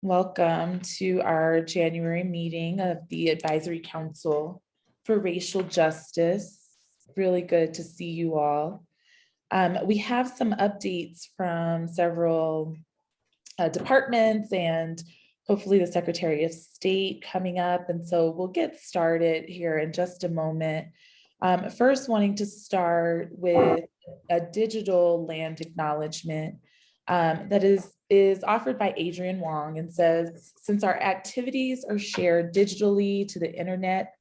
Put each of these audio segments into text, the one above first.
Welcome to our January meeting of the Advisory Council for Racial Justice. Really good to see you all. We have some updates from several departments and hopefully the Secretary of State coming up. And so we'll get started here in just a moment. First, wanting to start with a digital land acknowledgement that is offered by Adrian Wong and says, since our activities are shared digitally to the internet,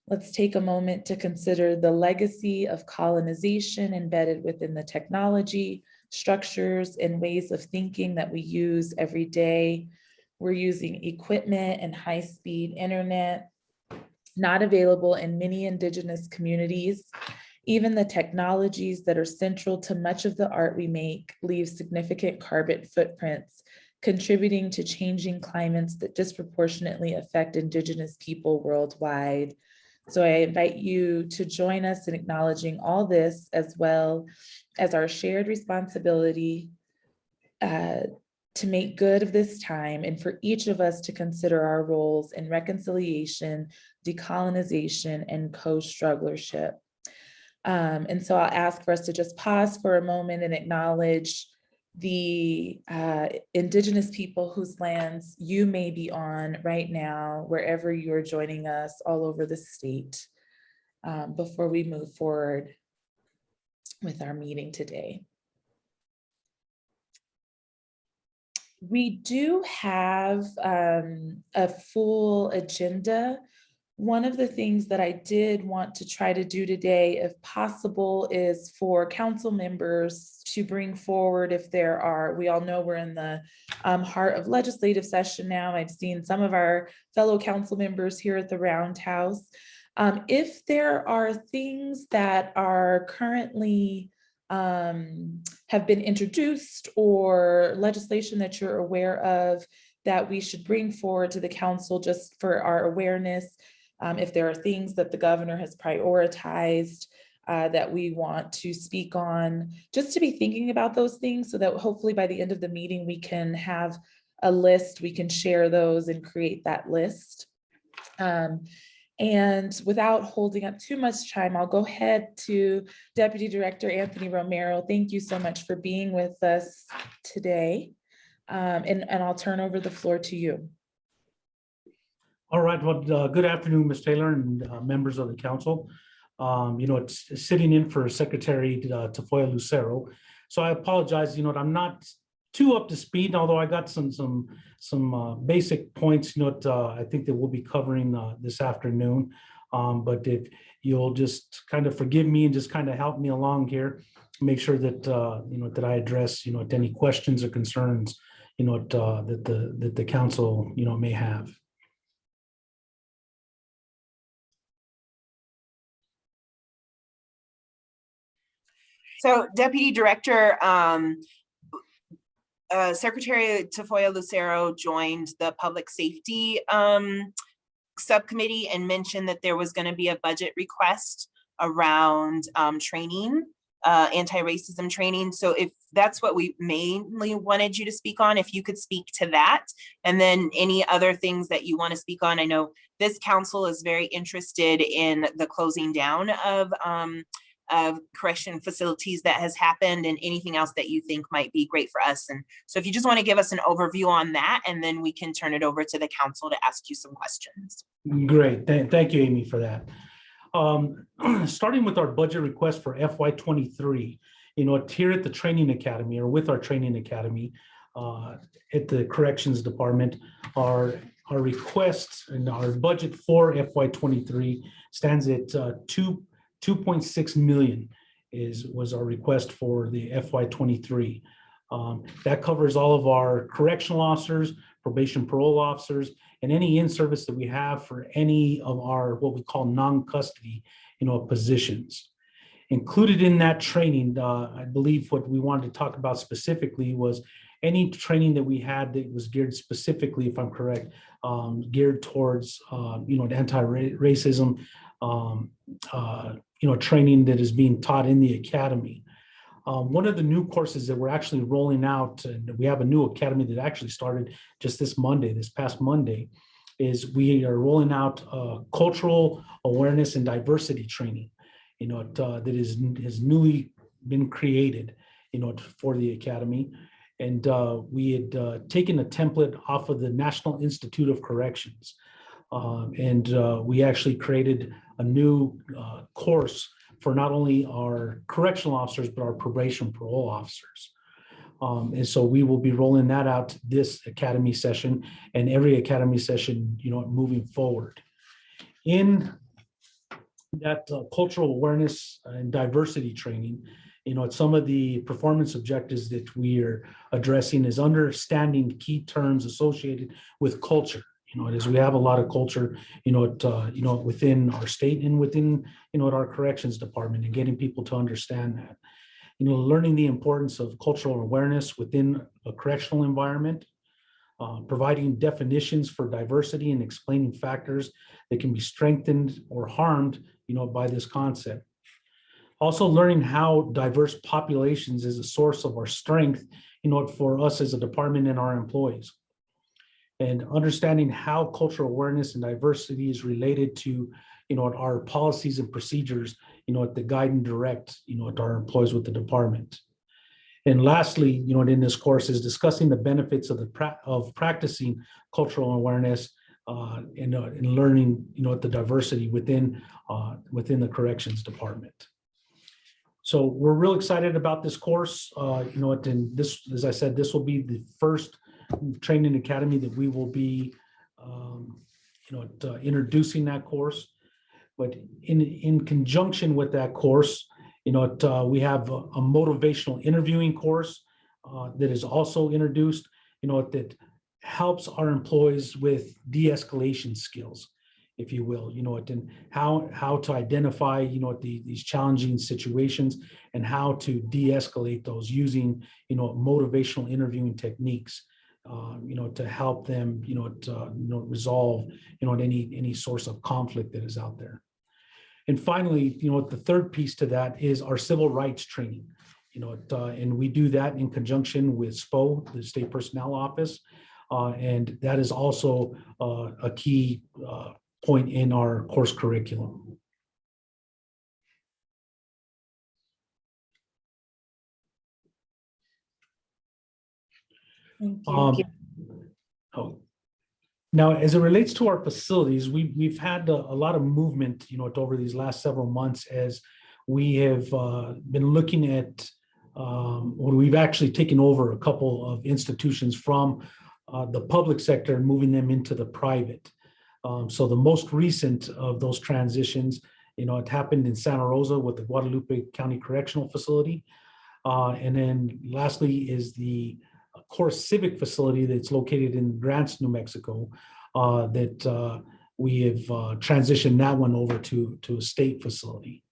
let's take a moment to consider the legacy of colonization embedded within the technology, structures, and ways of thinking that we use every day. We're using equipment and high-speed internet, not available in many Indigenous communities. Even the technologies that are central to much of the art we make leave significant carbon footprints, contributing to changing climates that disproportionately affect Indigenous people worldwide. So I invite you to join us in acknowledging all this, as well as our shared responsibility to make good of this time, and for each of us to consider our roles in reconciliation, decolonization, and co-strugglership. And so I'll ask for us to just pause for a moment and acknowledge the Indigenous people whose lands you may be on right now, wherever you're joining us all over the state, before we move forward with our meeting today. We do have a full agenda. One of the things that I did want to try to do today, if possible, is for council members to bring forward if there are, we all know we're in the heart of legislative session now. I've seen some of our fellow council members here at the Roundhouse. If there are things that are currently have been introduced or legislation that you're aware of that we should bring forward to the council just for our awareness, if there are things that the governor has prioritized that we want to speak on, just to be thinking about those things so that hopefully by the end of the meeting, we can have a list, we can share those and create that list. And without holding up too much time, I'll go ahead to Deputy Director Anthony Romero. Thank you so much for being with us today. And I'll turn over the floor to you. All right, well, good afternoon, Ms. Taylor and members of the council. It's sitting in for Secretary Tafoya Lucero. So I apologize, I'm not too up to speed, although I got some basic points, I think that we'll be covering this afternoon. But if you'll just kind of forgive me and just kind of help me along here, make sure that that I address any questions or concerns that the council may have. So, Deputy Director, Secretary Tafoya Lucero joined the Public Safety Subcommittee and mentioned that there was going to be a budget request around training, anti-racism training. So if that's what we mainly wanted you to speak on, if you could speak to that, and then any other things that you want to speak on. I know this council is very interested in the closing down of correction facilities that has happened, and anything else that you think might be great for us. And so if you just want to give us an overview on that, and then we can turn it over to the council to ask you some questions. Great, thank you, Amy, for that. Starting with our budget request for FY23, here at the Training Academy, or with our Training Academy at the Corrections Department, our request and our budget for FY23 stands at 2.6 million was our request for the FY23. That covers all of our correctional officers, probation parole officers, and any in-service that we have for any of our what we call non-custody positions. Included in that training, I believe what we wanted to talk about specifically was any training that we had that was geared specifically, if I'm correct, geared towards anti-racism, training that is being taught in the academy. One of the new courses that we're actually rolling out, and we have a new academy that actually started just this past Monday, is we are rolling out cultural awareness and diversity training, that has newly been created, for the academy. And we had taken a template off of the National Institute of Corrections. And we actually created a new course for not only our correctional officers, but our probation parole officers. And so we will be rolling that out this academy session and every academy session, moving forward. In that cultural awareness and diversity training, some of the performance objectives that we are addressing is understanding key terms associated with culture. As we have a lot of culture, within our state and within, our corrections department, and getting people to understand that. Learning the importance of cultural awareness within a correctional environment, providing definitions for diversity and explaining factors that can be strengthened or harmed, by this concept. Also learning how diverse populations is a source of our strength, for us as a department and our employees. And understanding how cultural awareness and diversity is related to, our policies and procedures, that guide and direct, our employees with the department. And lastly, in this course is discussing the benefits of practicing cultural awareness and learning, the diversity within the corrections department. So we're real excited about this course. And this, as I said, this will be the first training academy that we will be, introducing that course. But in conjunction with that course, we have a motivational interviewing course that is also introduced, that helps our employees with de-escalation skills, if you will, and how to identify, these challenging situations and how to de-escalate those using, motivational interviewing techniques. To help them, resolve, any source of conflict that is out there. And finally, the third piece to that is our civil rights training, and we do that in conjunction with SPO, the State Personnel Office, and that is also a key point in our course curriculum. Thank you. Now, as it relates to our facilities, we've had a lot of movement, over these last several months as we have been looking at, we've actually taken over a couple of institutions from the public sector and moving them into the private. So the most recent of those transitions, it happened in Santa Rosa with the Guadalupe County Correctional Facility. And then lastly is the Core Civic facility that's located in Grants, New Mexico, that we have transitioned that one over to a state facility.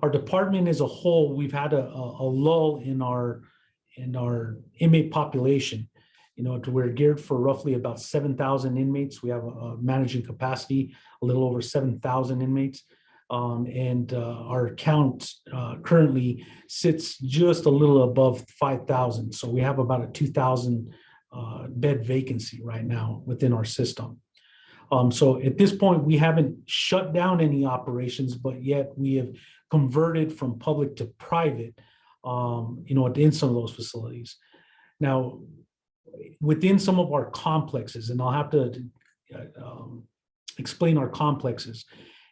Our department as a whole, we've had a lull in our inmate population. We're geared for roughly about 7,000 inmates. We have a managing capacity, a little over 7,000 inmates. And our count currently sits just a little above 5,000. So we have about a 2,000 bed vacancy right now within our system. So at this point, we haven't shut down any operations, but yet we have converted from public to private, in some of those facilities. Now, within some of our complexes, and I'll have to explain our complexes.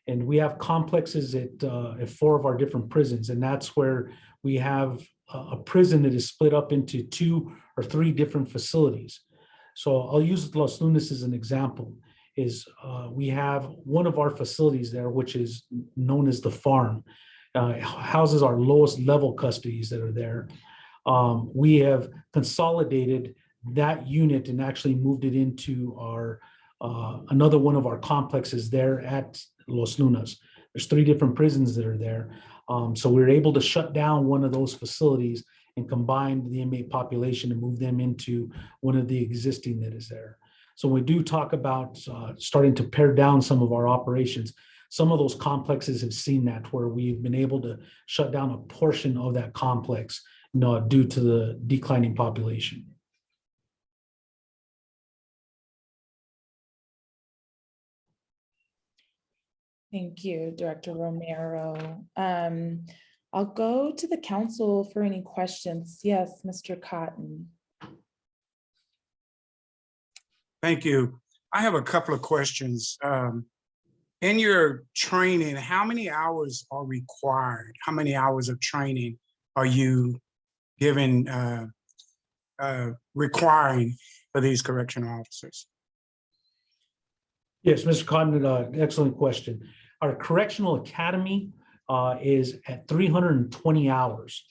And we have complexes at 4 of our different prisons, and that's where we have a prison that is split up into 2 or 3 different facilities. So I'll use Los Lunas as an example. We have one of our facilities there, which is known as the farm, houses our lowest level custodies that are there. We have consolidated that unit and actually moved it into our another one of our complexes there at Los Lunas. There's 3 different prisons that are there. So we were able to shut down one of those facilities and combine the inmate population and move them into one of the existing that is there. So we do talk about starting to pare down some of our operations. some of those complexes have seen that, where we've been able to shut down a portion of that complex, due to the declining population. Thank you, Director Romero. I'll go to the council for any questions. Yes, Mr. Cotton. Thank you. I have a couple of questions. In your training, how many hours are required? How many hours of training are you given, requiring for these correctional officers? Yes, Mr. Cotton, excellent question. Our correctional academy is at 320 hours,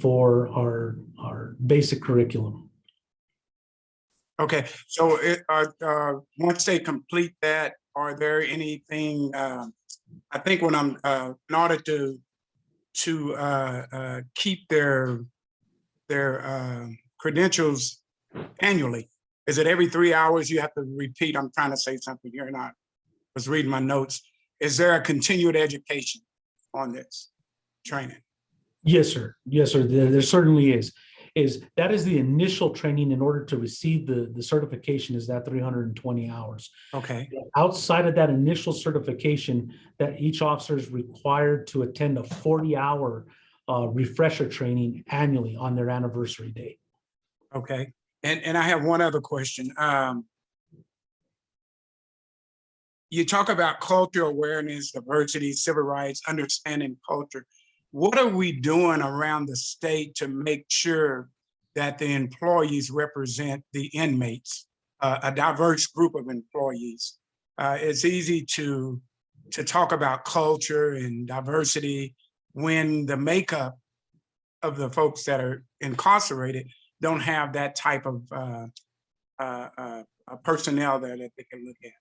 for our basic curriculum. Okay, so once they complete that, are there anything, I think when I'm, in order to keep their credentials annually, is it every 3 hours you have to repeat? I'm trying to say something here and I was reading my notes. Is there a continued education on this training? Yes, sir. Yes, sir. There certainly is. That is the initial training in order to receive the certification, is that 320 hours. Okay, Outside of that initial certification, that each officer is required to attend a 40-hour refresher training annually on their anniversary date. okay. And I have one other question. You talk about cultural awareness, diversity, civil rights, understanding culture. What are we doing around the state to make sure that the employees represent the inmates, a diverse group of employees? It's easy to talk about culture and diversity when the makeup of the folks that are incarcerated don't have that type of personnel that they can look at.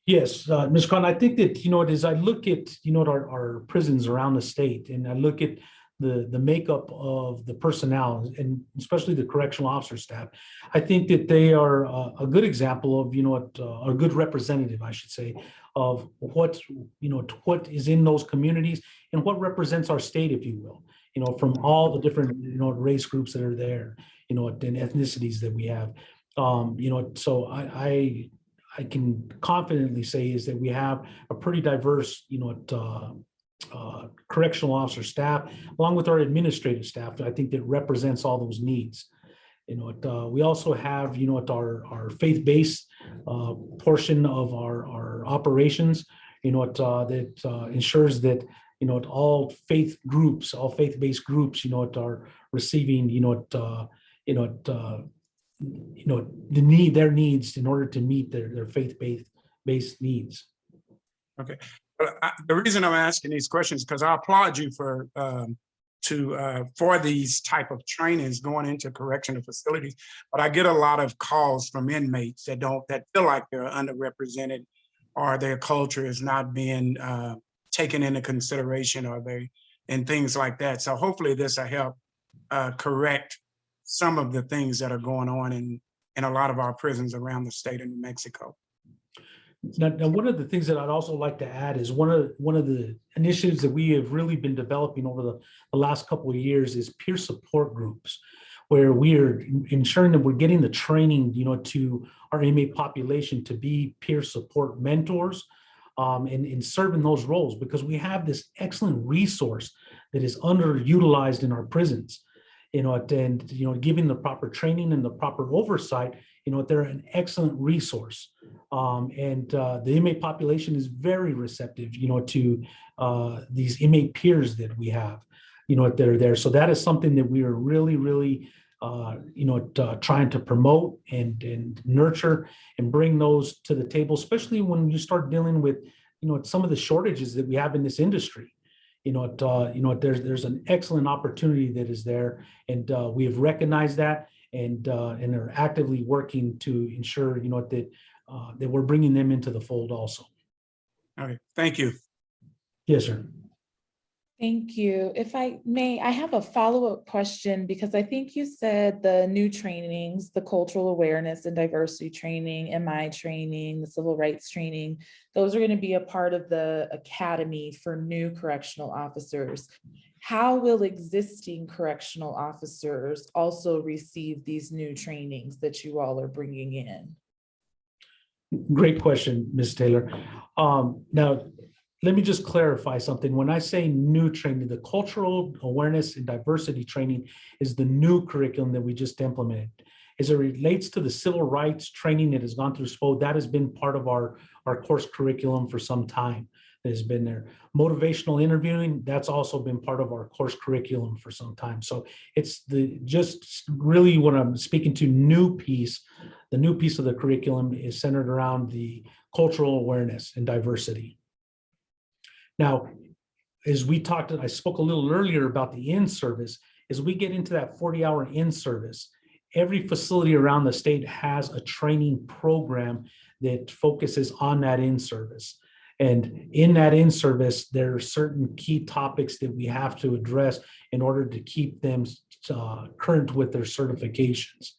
Yes, Ms. Khan, I think that, as I look at, our prisons around the state, and I look at the makeup of the personnel, and especially the correctional officer staff, I think that they are a good example of, a good representative, I should say, of what is in those communities and what represents our state, if you will, from all the different, race groups that are there, and ethnicities that we have. So I can confidently say is that we have a pretty diverse, correctional officer staff, along with our administrative staff. I think that represents all those needs. We also have, our faith-based portion of our operations, that ensures that, all faith-based groups, are receiving, their needs in order to meet their faith-based needs. Okay, the reason I'm asking these questions because I applaud you for these type of trainings going into correctional facilities, but I get a lot of calls from inmates that feel like they're underrepresented, or their culture is not being taken into consideration, and things like that. So hopefully this will help correct some of the things that are going on in a lot of our prisons around the state of New Mexico. Now, one of the things that I'd also like to add is one of the initiatives that we have really been developing over the last couple of years is peer support groups, where we are ensuring that we're getting the training, to our inmate population to be peer support mentors, and serve in those roles, because we have this excellent resource that is underutilized in our prisons. And giving the proper training and the proper oversight, they're an excellent resource. And the inmate population is very receptive, to these inmate peers that we have, that are there. So that is something that we are really, really, trying to promote and nurture and bring those to the table, especially when you start dealing with, some of the shortages that we have in this industry. There's an excellent opportunity that is there, and we have recognized that, and are actively working to ensure, that we're bringing them into the fold also. All right, thank you. Yes, sir. Thank you. If I may, I have a follow-up question because I think you said the new trainings, the cultural awareness and diversity training, MI training, the civil rights training, those are going to be a part of the academy for new correctional officers. How will existing correctional officers also receive these new trainings that you all are bringing in? Great question, Ms. Taylor. Now, let me just clarify something. When I say new training, the cultural awareness and diversity training is the new curriculum that we just implemented. As it relates to the civil rights training that has gone through SPO, that has been part of our course curriculum for some time. That has been there. Motivational interviewing, that's also been part of our course curriculum for some time. So it's just really what I'm speaking to new piece. The new piece of the curriculum is centered around the cultural awareness and diversity. Now, as we talked, I spoke a little earlier about the in-service. As we get into that 40-hour in-service, every facility around the state has a training program that focuses on that in-service. And in that in-service, there are certain key topics that we have to address in order to keep them current with their certifications.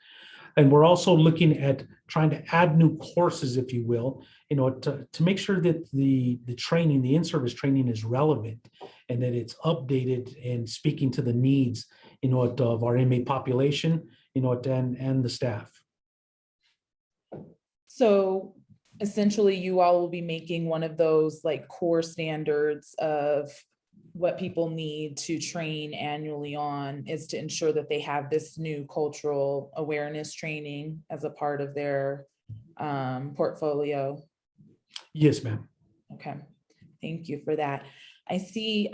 And we're also looking at trying to add new courses, if you will, to make sure that the training, the in-service training is relevant and that it's updated and speaking to the needs, of our inmate population, and the staff. So essentially, you all will be making one of those like core standards of what people need to train annually on is to ensure that they have this new cultural awareness training as a part of their portfolio. Yes, ma'am. Okay, thank you for that. I see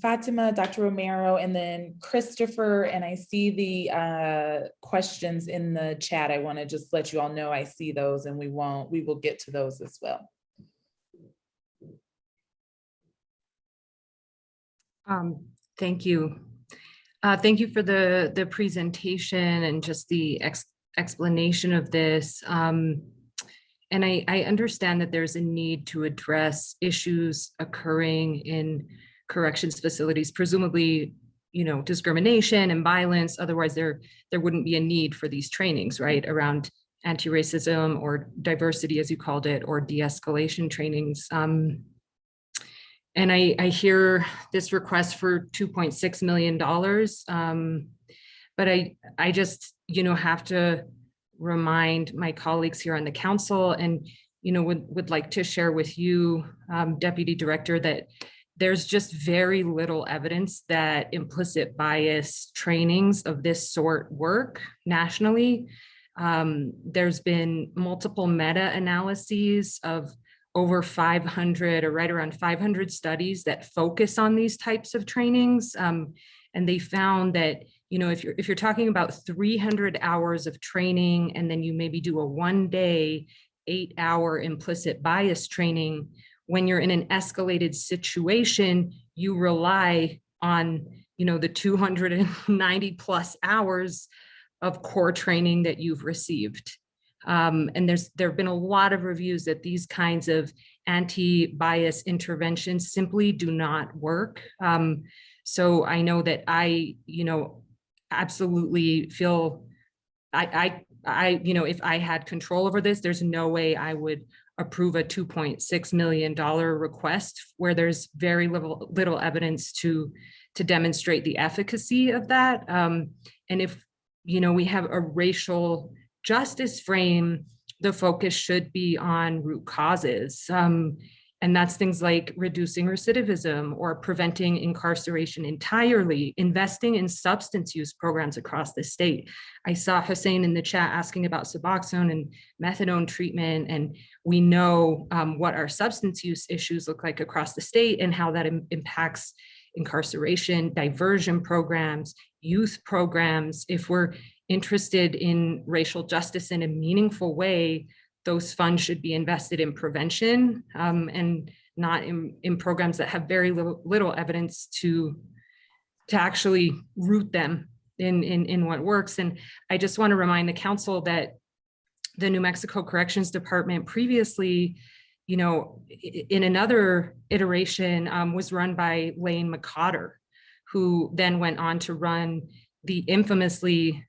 Fatima, Dr. Romero, and then Christopher, and I see the questions in the chat. I want to just let you all know I see those, and we will get to those as well. Thank you. Thank you for the presentation and just the explanation of this. And I understand that there's a need to address issues occurring in corrections facilities, presumably, discrimination and violence. Otherwise, there wouldn't be a need for these trainings, right, around anti-racism or diversity, as you called it, or de-escalation trainings. And I hear this request for $2.6 million, but I just, have to remind my colleagues here on the council and, would like to share with you, Deputy Director, that there's just very little evidence that implicit bias trainings of this sort work nationally. There's been multiple meta-analyses of over 500 or right around 500 studies that focus on these types of trainings. And they found that, if you're talking about 300 hours of training, and then you maybe do a 1-day, 8-hour implicit bias training, when you're in an escalated situation, you rely on, the 290 plus hours of core training that you've received. And there have been a lot of reviews that these kinds of anti-bias interventions simply do not work. So I know that I, absolutely feel if I had control over this, there's no way I would approve a $2.6 million request where there's very little evidence to demonstrate the efficacy of that. And if, we have a racial justice frame, the focus should be on root causes. And that's things like reducing recidivism or preventing incarceration entirely, investing in substance use programs across the state. I saw Hussein in the chat asking about Suboxone and methadone treatment, and we know what our substance use issues look like across the state and how that impacts incarceration, diversion programs, youth programs. If we're interested in racial justice in a meaningful way, those funds should be invested in prevention and not in programs that have very little evidence to actually root them in what works. And I just want to remind the council that the New Mexico Corrections Department previously you know, in another iteration was run by Lane McCotter, who then went on to run the infamously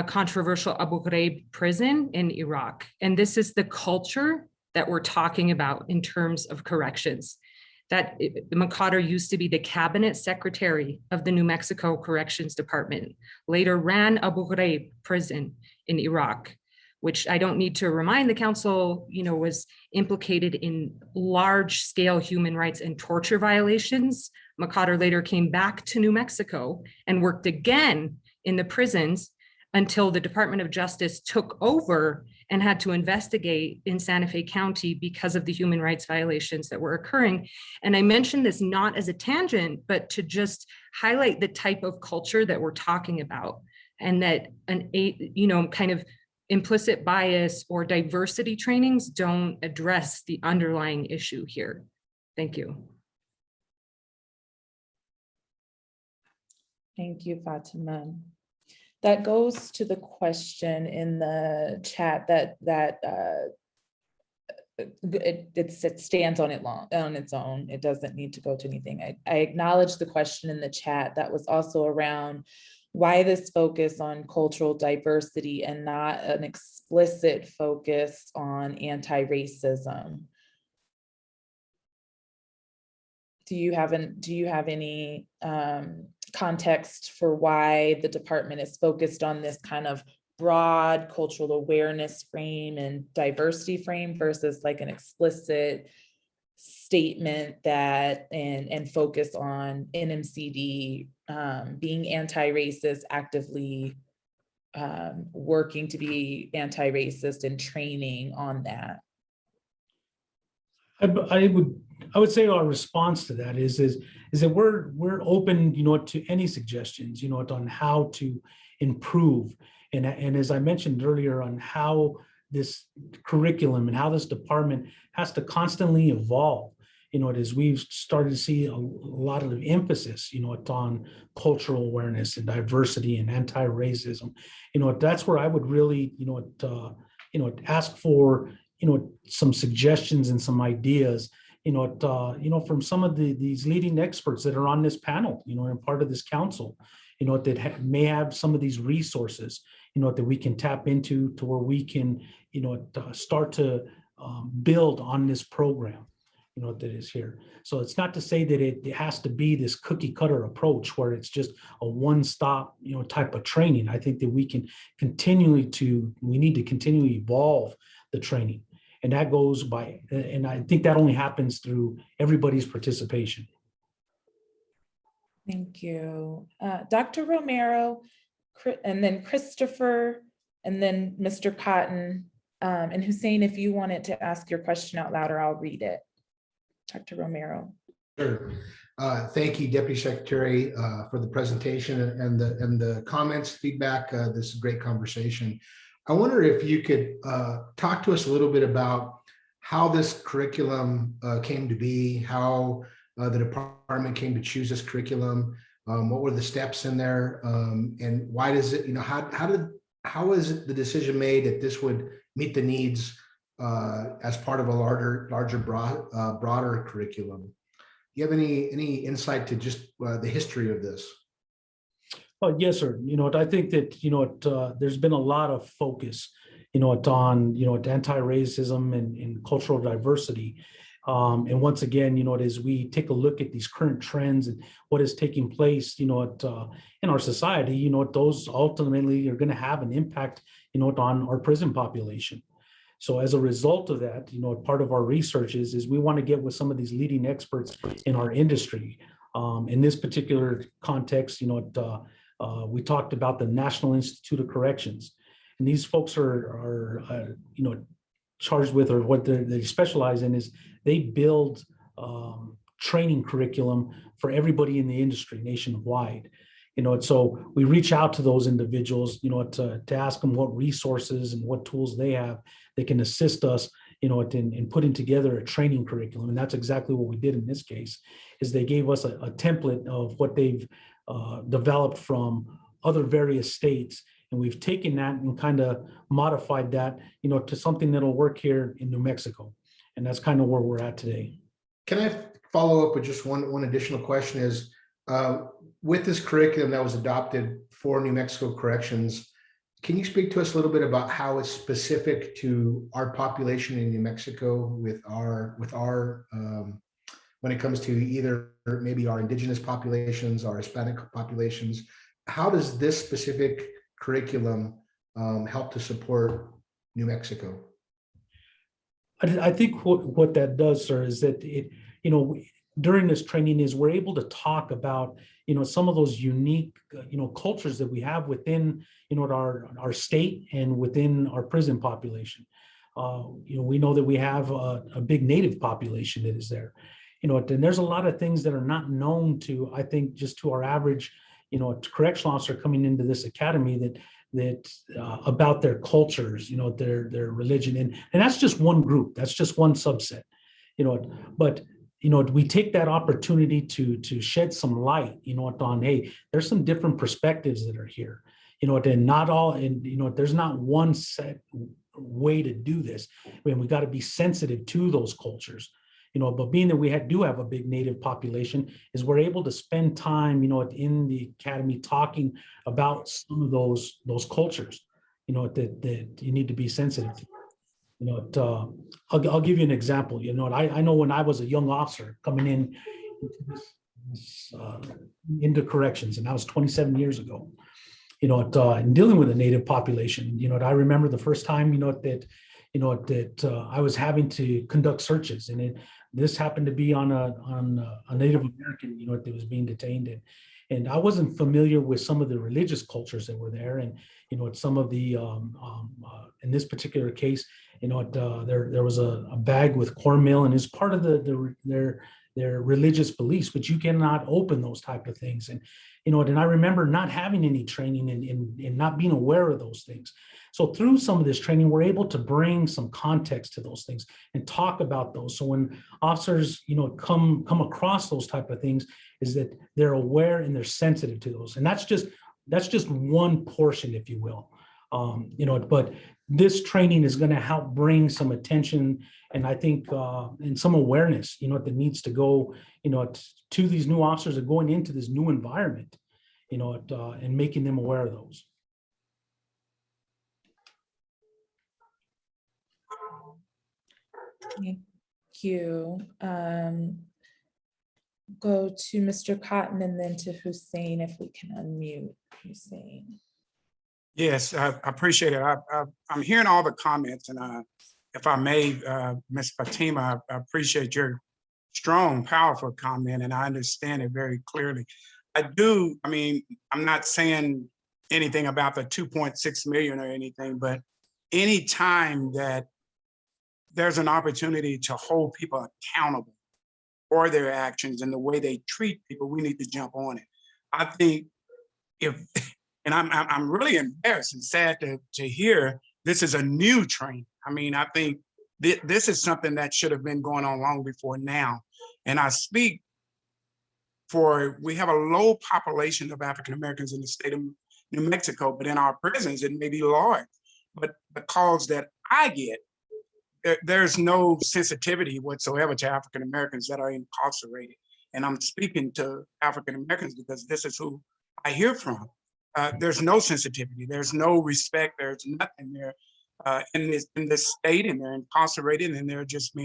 controversial Abu Ghraib prison in Iraq. And this is the culture that we're talking about in terms of corrections. That McCotter used to be the cabinet secretary of the New Mexico Corrections Department, later ran Abu Ghraib prison in Iraq, which I don't need to remind the council, you know, was implicated in large scale human rights and torture violations. McCotter later came back to New Mexico and worked again in the prisons until the Department of Justice took over and had to investigate in Santa Fe County because of the human rights violations that were occurring. And I mentioned this not as a tangent, but to just highlight the type of culture that we're talking about, and that kind of implicit bias or diversity trainings don't address the underlying issue here. Thank you. Thank you, Fatima. That goes to the question in the chat that it stands on its own. It doesn't need to go to anything. I acknowledge the question in the chat that was also around why this focus on cultural diversity and not an explicit focus on anti-racism. Do you have any context for why the department is focused on this kind of broad cultural awareness frame and diversity frame versus like an explicit statement that and focus on NMCD being anti-racist, actively working to be anti-racist and training on that? I would say our response to that is that we're open, you know, to any suggestions, you know, on how to improve. And as I mentioned earlier, on how this curriculum and how this department has to constantly evolve. You know, as we've started to see a lot of emphasis, you know, on cultural awareness and diversity and anti-racism. You know, that's where I would really, ask for, some suggestions and some ideas, from some of these leading experts that are on this panel, and part of this council, that may have some of these resources, that we can tap into to where we can, start to build on this program, that is here. So it's not to say that it has to be this cookie cutter approach where it's just a one-stop, type of training. I think that we need to continually evolve the training. And that goes by, and I think that only happens through everybody's participation. Thank you. Dr. Romero, and then Christopher, and then Mr. Cotton, and Hussein, if you wanted to ask your question out loud, or I'll read it. Dr. Romero. Sure. Thank you, Deputy Secretary, for the presentation and the comments, feedback. This is a great conversation. I wonder if you could talk to us a little bit about how this curriculum came to be, how the department came to choose this curriculum, what were the steps in there, and why does it, how is it the decision made that this would meet the needs as part of a larger, broader curriculum? Do you have any insight to just the history of this? Oh, yes, sir. I think that, there's been a lot of focus, on, anti-racism and cultural diversity. And once again, as we take a look at these current trends and what is taking place, in our society, those ultimately are going to have an impact, on our prison population. So as a result of that, part of our research is we want to get with some of these leading experts in our industry. In this particular context, we talked about the National Institute of Corrections, and these folks are charged with, or what they specialize in is they build training curriculum for everybody in the industry nationwide. And so we reach out to those individuals, to ask them what resources and what tools they have that can assist us, in putting together a training curriculum. And that's exactly what we did in this case, is they gave us a template of what they've developed from other various states. And we've taken that and kind of modified that, to something that'll work here in New Mexico. And that's kind of where we're at today. Can I follow up with just one additional question is, with this curriculum that was adopted for New Mexico Corrections, can you speak to us a little bit about how it's specific to our population in New Mexico with our when it comes to either maybe our indigenous populations, our Hispanic populations? How does this specific curriculum help to support New Mexico? I think what that does, sir, is that during this training is we're able to talk about, some of those unique, cultures that we have within, our state and within our prison population. We know that we have a big Native population that is there, and there's a lot of things that are not known to, I think, just to our average, correctional officer coming into this academy that about their cultures, their religion, and that's just one group, that's just one subset, but we take that opportunity to shed some light, on, hey, there's some different perspectives that are here, and not all, and there's not one set way to do this. I mean, we got to be sensitive to those cultures, but being that we do have a big Native population, is we're able to spend time, in the academy talking about some of those cultures, that you need to be sensitive to. I'll give you an example. I know when I was a young officer coming in into corrections, and that was 27 years ago, and dealing with a Native population, I remember the first time, that I was having to conduct searches, and this happened to be on a Native American, that was being detained in. And I wasn't familiar with some of the religious cultures that were there, and some of the in this particular case, there was a bag with cornmeal, and it's part of their religious beliefs, but you cannot open those type of things. And and I remember not having any training and not being aware of those things. So through some of this training, we're able to bring some context to those things and talk about those. So when officers, come across those type of things, is that they're aware and they're sensitive to those. And that's just one portion, if you will. But this training is going to help bring some attention, and I think and some awareness, that needs to go, to these new officers that are going into this new environment, and making them aware of those. Thank you. Go to Mr. Cotton and then to Hussein, if we can unmute Hussein. Yes, I appreciate it. I'm hearing all the comments, and if I may, Ms. Fatima, I appreciate your strong, powerful comment, and I understand it very clearly. I'm not saying anything about the 2.6 million or anything, but any time that there's an opportunity to hold people accountable for their actions and the way they treat people, we need to jump on it. I think and I'm really embarrassed and sad to hear this is a new training. I think this is something that should have been going on long before now. And I speak for, we have a low population of African Americans in the state of New Mexico, but in our prisons, it may be large. But the calls that I get, there's no sensitivity whatsoever to African Americans that are incarcerated. And I'm speaking to African Americans because this is who I hear from. There's no sensitivity, there's no respect, there's nothing there in this state, and they're incarcerated, and they're just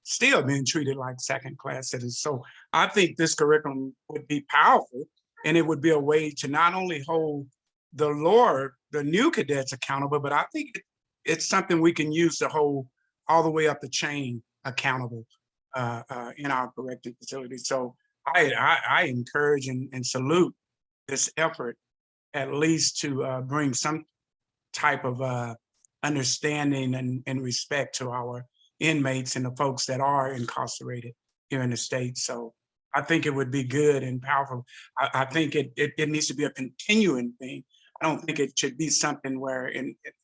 still being treated like second-class citizens. So I think this curriculum would be powerful, and it would be a way to not only hold the new cadets accountable, but I think it's something we can use to hold all the way up the chain accountable in our corrective facilities. So I encourage and salute this effort, at least to bring some type of understanding and respect to our inmates and the folks that are incarcerated here in the state. So I think it would be good and powerful. I think it needs to be a continuing thing. I don't think it should be something where,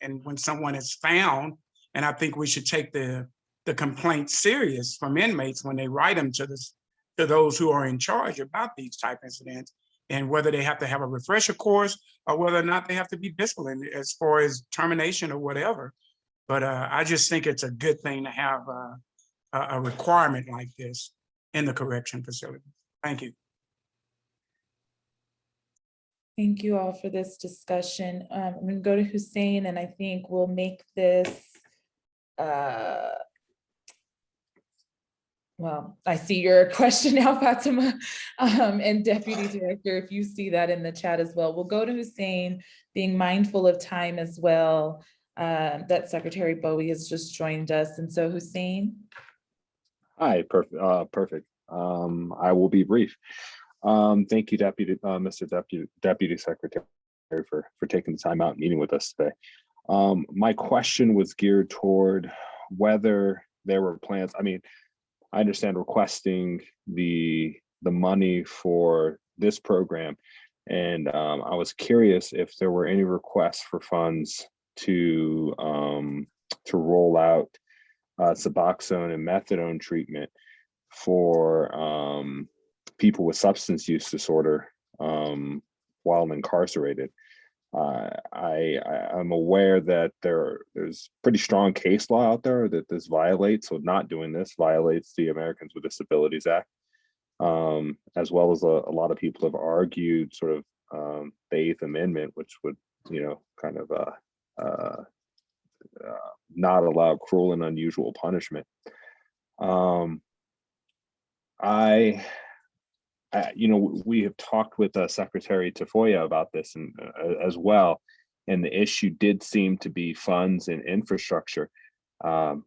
and when someone is found, and I think we should take the complaint serious from inmates when they write them to those who are in charge about these type incidents, and whether they have to have a refresher course or whether or not they have to be disciplined as far as termination or whatever. But I just think it's a good thing to have a requirement like this in the correction facility. Thank you. Thank you all for this discussion. I'm going to go to Hussein, and I think we'll make this, well, I see your question now, Fatima, and Deputy Director, if you see that in the chat as well. We'll go to Hussein, being mindful of time as well, that Secretary Bowie has just joined us. And so Hussein. Hi, perfect. I will be brief. Thank you, Mr. Deputy Secretary, for taking the time out and meeting with us today. My question was geared toward whether there were plans. I mean, I understand requesting the money for this program, and I was curious if there were any requests for funds to roll out Suboxone and methadone treatment for people with substance use disorder while incarcerated. I'm aware that there's pretty strong case law out there that this violates, so not doing this violates the Americans with Disabilities Act, as well as a lot of people have argued sort of the Eighth Amendment, which would, kind of not allow cruel and unusual punishment. We have talked with Secretary Tafoya about this and as well, and the issue did seem to be funds and infrastructure. And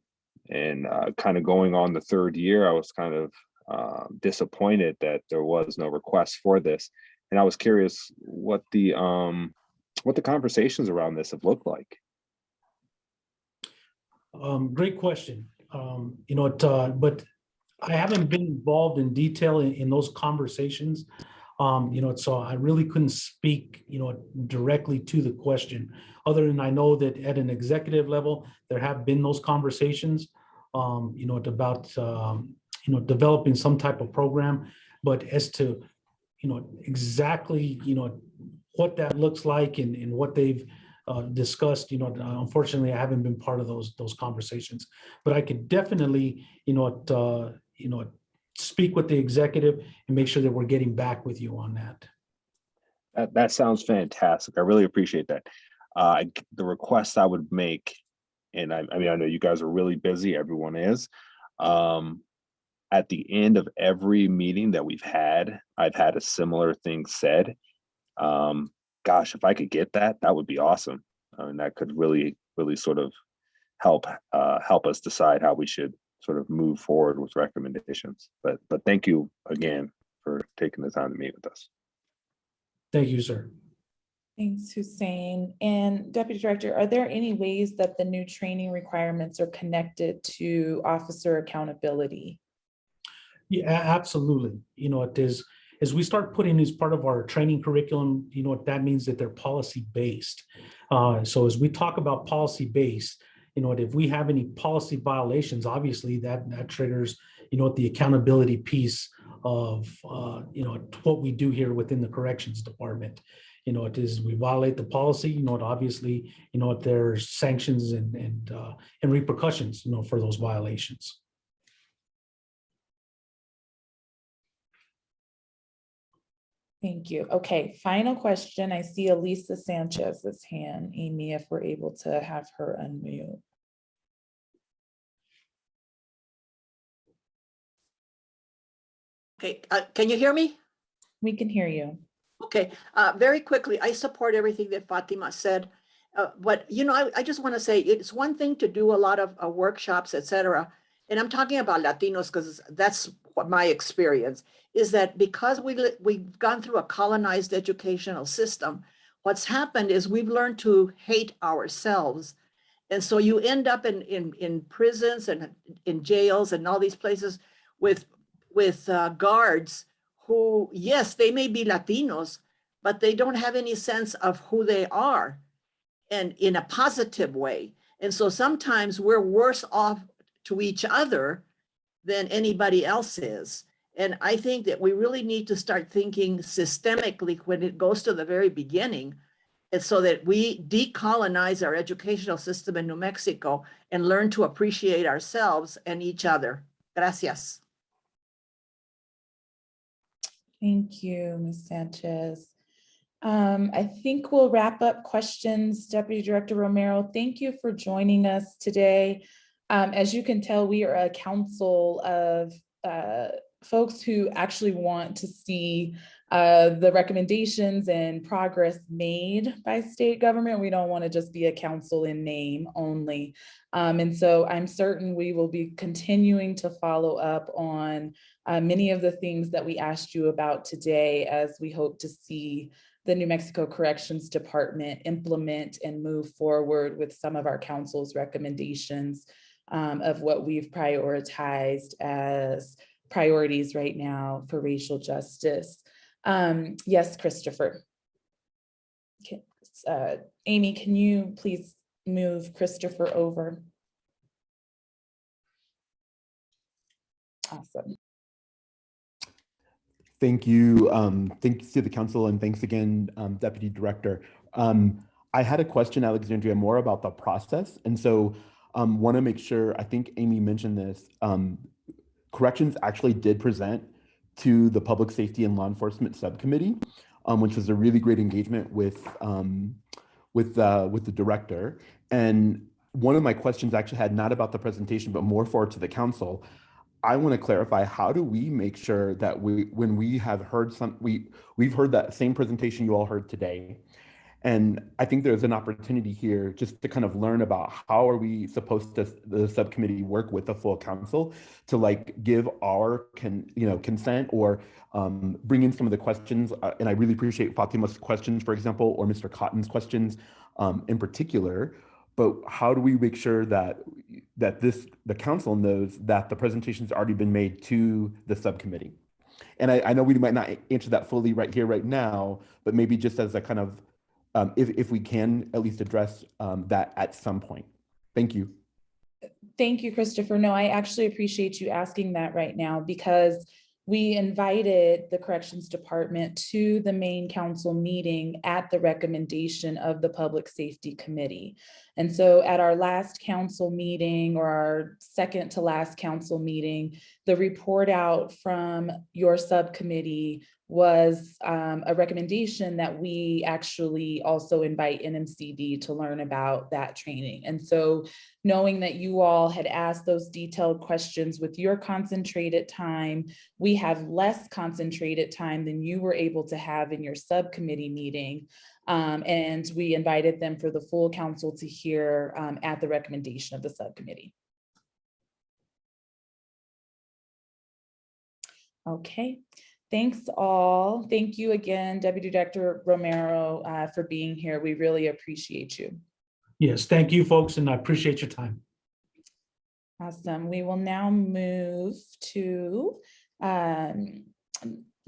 kind of going on the third year, I was kind of disappointed that there was no request for this, and I was curious what the conversations around this have looked like. Great question. But I haven't been involved in detail in those conversations. So I really couldn't speak, directly to the question, other than I know that at an executive level, there have been those conversations, about, developing some type of program, but as to, exactly, what that looks like and what they've discussed, unfortunately, I haven't been part of those conversations, but I could definitely, speak with the executive and make sure that we're getting back with you on that. That sounds fantastic. I really appreciate that. The request I would make, and I know you guys are really busy, everyone is. At the end of every meeting that we've had, I've had a similar thing said. Gosh, if I could get that would be awesome. I mean, that could really, really sort of help us decide how we should sort of move forward with recommendations. But thank you again for taking the time to meet with us. Thank you, sir. Thanks, Hussein. And Deputy Director, are there any ways that the new training requirements are connected to officer accountability? Yeah, absolutely. It is, as we start putting this part of our training curriculum, that means that they're policy based. So as we talk about policy based, if we have any policy violations, obviously that triggers, the accountability piece of, what we do here within the corrections department. It is, we violate the policy, obviously, there's sanctions and repercussions, for those violations. Thank you. Okay, final question. I see Elisa Sanchez's hand. Amy, if we're able to have her unmute. Okay, can you hear me? We can hear you. Okay, very quickly, I support everything that Fatima said. But, I just want to say it's one thing to do a lot of workshops, et cetera. And I'm talking about Latinos because that's what my experience is, that because we've gone through a colonized educational system, what's happened is we've learned to hate ourselves. And so you end up in prisons and in jails and all these places with guards who, yes, they may be Latinos, but they don't have any sense of who they are, and in a positive way. And so sometimes we're worse off to each other than anybody else is. And I think that we really need to start thinking systemically when it goes to the very beginning, and so that we decolonize our educational system in New Mexico and learn to appreciate ourselves and each other. Gracias. Thank you, Ms. Sanchez. I think we'll wrap up questions. Deputy Director Romero, thank you for joining us today. As you can tell, we are a council of folks who actually want to see the recommendations and progress made by state government. We don't want to just be a council in name only. And so I'm certain we will be continuing to follow up on many of the things that we asked you about today, as we hope to see the New Mexico Corrections Department implement and move forward with some of our council's recommendations of what we've prioritized as priorities right now for racial justice. Yes, Christopher. Okay, Amy, can you please move Christopher over? Awesome. Thank you. Thanks to the council, and thanks again, Deputy Director. I had a question, Alexandria, more about the process. And so want to make sure, I think Amy mentioned this, corrections actually did present to the Public Safety and Law Enforcement Subcommittee, which was a really great engagement with the director. And one of my questions actually had not about the presentation, but more forward to the council. I want to clarify, how do we make sure that when we have heard we've heard that same presentation you all heard today, and I think there's an opportunity here just to kind of learn about how are we supposed to, the subcommittee, work with the full council to like give our consent or bring in some of the questions. And I really appreciate Fatima's questions, for example, or Mr. Cotton's questions in particular. But how do we make sure that the council knows that the presentation's already been made to the subcommittee? And I know we might not answer that fully right here, right now, but maybe just as a kind of, if we can at least address that at some point. Thank you. Thank you, Christopher. No, I actually appreciate you asking that right now, because we invited the Corrections Department to the main council meeting at the recommendation of the Public Safety Committee. And so at our last council meeting, or our second to last council meeting, the report out from your subcommittee was a recommendation that we actually also invite NMCD to learn about that training. And so knowing that you all had asked those detailed questions with your concentrated time, we have less concentrated time than you were able to have in your subcommittee meeting. And we invited them for the full council to hear at the recommendation of the subcommittee. Okay. Thanks all. Thank you again, Deputy Director Romero, for being here. We really appreciate you. Yes, thank you, folks, and I appreciate your time. Awesome. We will now move to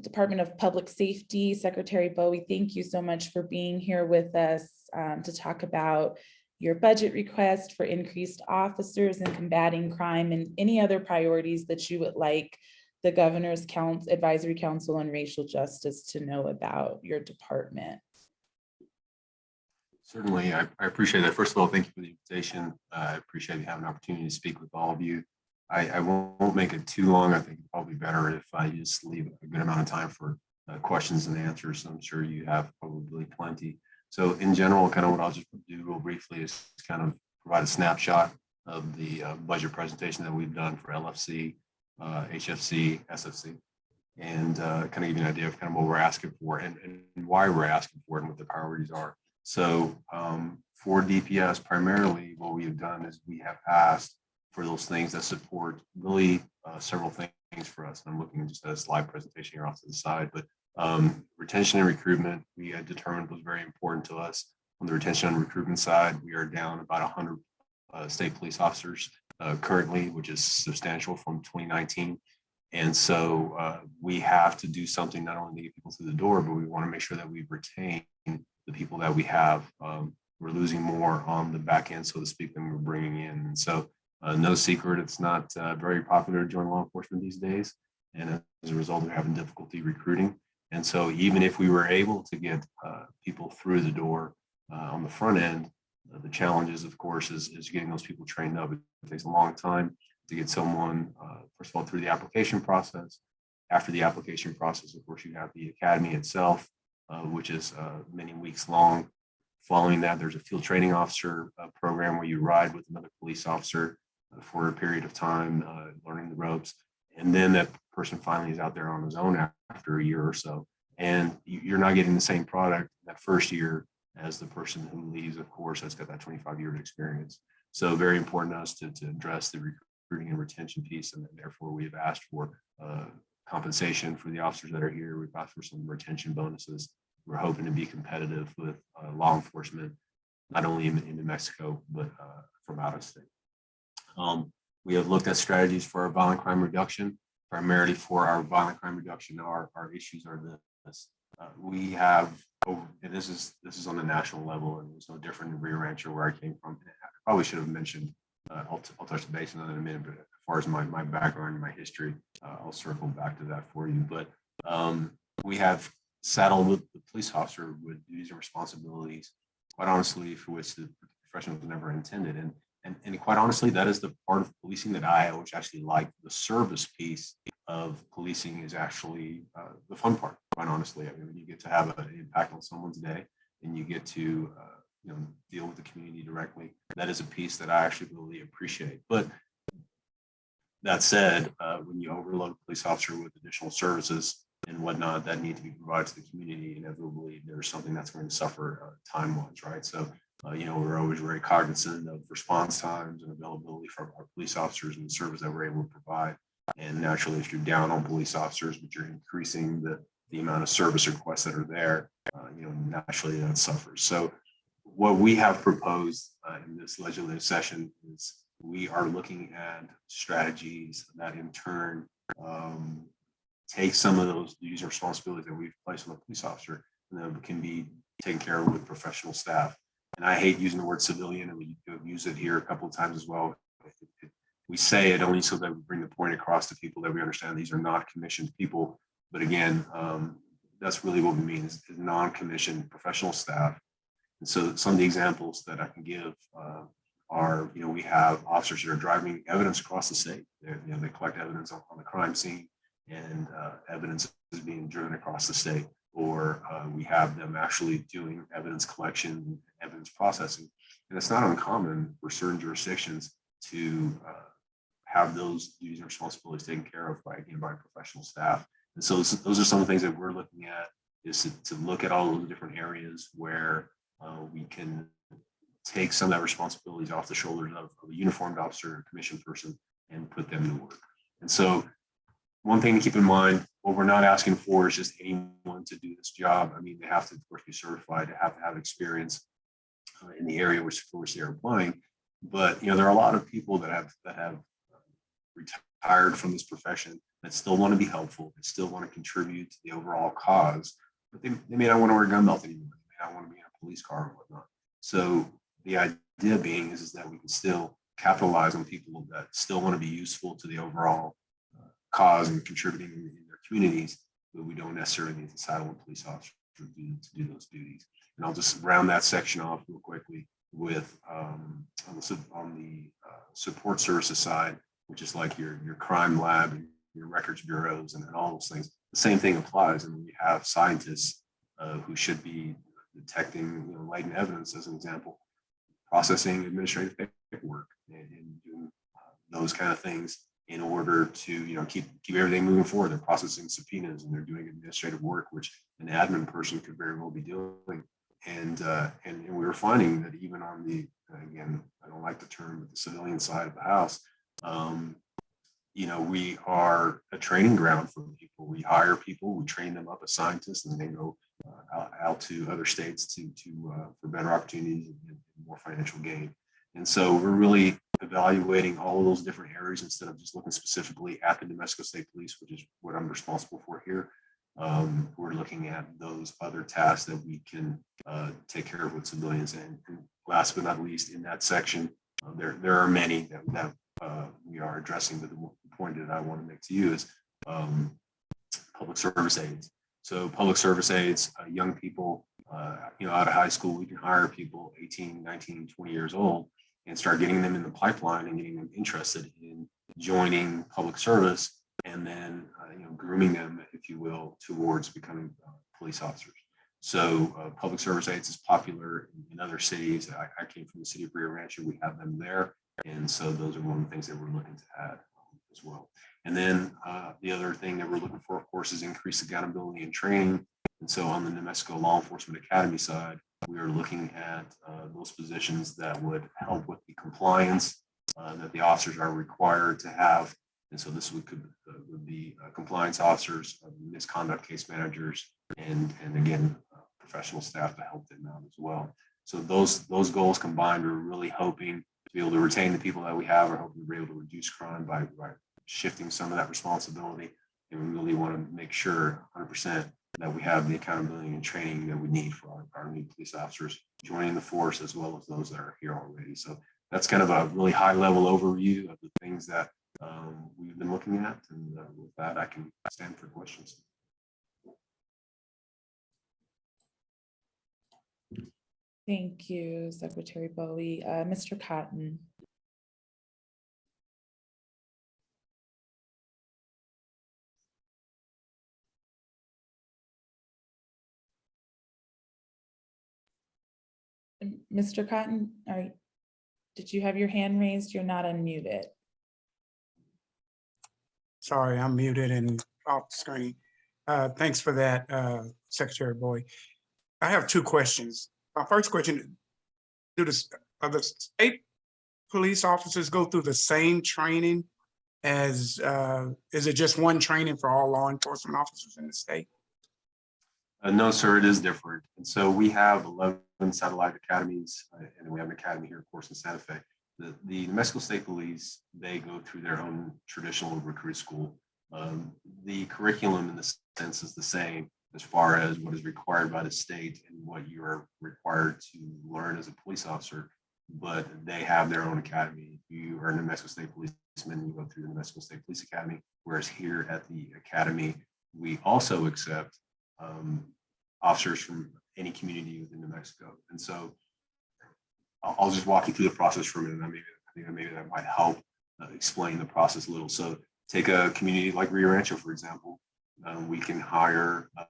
Department of Public Safety. Secretary Bowie, thank you so much for being here with us to talk about your budget request for increased officers in combating crime and any other priorities that you would like the Governor's Advisory Council on Racial Justice to know about your department. Certainly, I appreciate that. First of all, thank you for the invitation. I appreciate having an opportunity to speak with all of you. I won't make it too long. I think it's probably better if I just leave a good amount of time for questions and answers. I'm sure you have probably plenty. So in general, kind of what I'll just do real briefly is kind of provide a snapshot of the budget presentation that we've done for LFC, HFC, SFC, and kind of give you an idea of kind of what we're asking for and why we're asking for it and what the priorities are. So for DPS, primarily what we have done is we have asked for those things that support really several things for us. And I'm looking just at a slide presentation here off to the side, but retention and recruitment, we had determined was very important to us. On the retention and recruitment side, we are down about 100 state police officers currently, which is substantial from 2019. And so we have to do something not only to get people through the door, but we want to make sure that we retain the people that we have. We're losing more on the back end, so to speak, than we're bringing in. And so no secret, it's not very popular to join law enforcement these days. And as a result, we're having difficulty recruiting. And so even if we were able to get people through the door on the front end, the challenge is, of course, is getting those people trained up. It takes a long time. to get someone, first of all, through the application process. After the application process, of course, you have the academy itself, which is many weeks long. Following that, there's a field training officer program where you ride with another police officer for a period of time, learning the ropes. And then that person finally is out there on his own after a year or so. And you're not getting the same product that first year as the person who leaves, of course, that's got that 25 years experience. So very important to us to address the recruiting and retention piece. And therefore we have asked for compensation for the officers that are here. We've asked for some retention bonuses. We're hoping to be competitive with law enforcement, not only in New Mexico, but from out of state. We have looked at strategies for our violent crime reduction. Primarily for our violent crime reduction, our issues are this. We have, and this is on the national level, and it's no different in Rio Rancho where I came from. I probably should have mentioned, I'll touch the base on that in a minute, but as far as my background and my history, I'll circle back to that for you. But we have saddled with the police officer with duties and responsibilities, quite honestly, for which the profession was never intended. And quite honestly, that is the part of policing that I always actually like. The service piece of policing is actually the fun part, quite honestly. I mean, when you get to have an impact on someone's day and you get to deal with the community directly, that is a piece that I actually really appreciate. But that said, when you overload a police officer with additional services and whatnot that need to be provided to the community, inevitably there's something that's going to suffer time-wise, right? So we're always very cognizant of response times and availability from our police officers and the service that we're able to provide. And naturally, if you're down on police officers, but you're increasing the amount of service requests that are there, naturally that suffers. So what we have proposed in this legislative session is we are looking at strategies that in turn take some of those duties and responsibilities that we've placed on the police officer and that can be taken care of with professional staff. And I hate using the word civilian, and we use it here a couple of times as well. We say it only so that we bring the point across to people that we understand these are not commissioned people. But again, that's really what we mean is non-commissioned professional staff. And so some of the examples that I can give are, we have officers that are driving evidence across the state. They collect evidence on the crime scene, and evidence is being driven across the state. Or we have them actually doing evidence collection, evidence processing. And it's not uncommon for certain jurisdictions to have those duties and responsibilities taken care of by professional staff. And so those are some of the things that we're looking at, is to look at all those different areas where we can take some of that responsibilities off the shoulders of a uniformed officer or commissioned person and put them to work. And so one thing to keep in mind, what we're not asking for is just anyone to do this job. I mean, they have to, of course, be certified, to have experience in the area which they're applying. But there are a lot of people that have retired from this profession that still want to be helpful, that still want to contribute to the overall cause, but they may not want to wear a gun belt anymore. They may not want to be in a police car and whatnot. So the idea being is that we can still capitalize on people that still want to be useful to the overall cause and contributing in their communities, but we don't necessarily need to saddle a police officer to do those duties. And I'll just round that section off real quickly with on the support services side, which is like your crime lab and your records bureaus and all those things. The same thing applies. And we have scientists who should be detecting latent evidence, as an example, processing administrative paperwork and doing those kind of things in order to keep everything moving forward. They're processing subpoenas and they're doing administrative work, which an admin person could very well be doing. And we were finding that even on the, again, I don't like the term, but the civilian side of the house, we are a training ground for people. We hire people, we train them up as scientists, and they go out to other states for better opportunities and more financial gain. And so we're really evaluating all of those different areas instead of just looking specifically at the New Mexico State Police, which is what I'm responsible for here. We're looking at those other tasks that we can take care of with civilians. And last but not least, in that section, there are many that we are addressing, but the point that I want to make to you is public service aides. So public service aides, young people, out of high school, we can hire people 18, 19, 20 years old and start getting them in the pipeline and getting them interested in joining public service and then, grooming them, if you will, towards becoming police officers. So public service aides is popular in other cities. I came from the city of Rio Rancho. We have them there. And so those are one of the things that we're looking to add as well. And then the other thing that we're looking for, of course, is increased accountability and training. And so on the New Mexico Law Enforcement Academy side, we are looking at those positions that would help with the compliance that the officers are required to have. And so this would be compliance officers, misconduct case managers, and again, professional staff to help them out as well. So those goals combined, we're really hoping to be able to retain the people that we have. We're hoping to be able to reduce crime by shifting some of that responsibility. And we really want to make sure 100% that we have the accountability and training that we need for our new police officers joining the force, as well as those that are here already. So that's kind of a really high level overview of the things that we've been looking at. And with that, I can stand for questions. Thank you, Secretary Bowie. Mr. Cotton. Mr. Cotton, did you have your hand raised? You're not unmuted. Sorry, I'm muted and off the screen. Thanks for that, Secretary Boyd. I have two questions. My first question, are the state police officers go through the same training as, is it just one training for all law enforcement officers in the state? No, sir, it is different. And so we have 11 satellite academies, and we have an academy here, of course, in Santa Fe. The New Mexico State Police, they go through their own traditional recruit school. The curriculum in the sense is the same as far as what is required by the state and what you are required to learn as a police officer, but they have their own academy. If you are a New Mexico State policeman, you go through the New Mexico State Police Academy, whereas here at the academy, we also accept officers from any community within New Mexico. And so I'll just walk you through the process for a minute. I think maybe that might help explain the process a little. So take a community like Rio Rancho, for example. We can hire a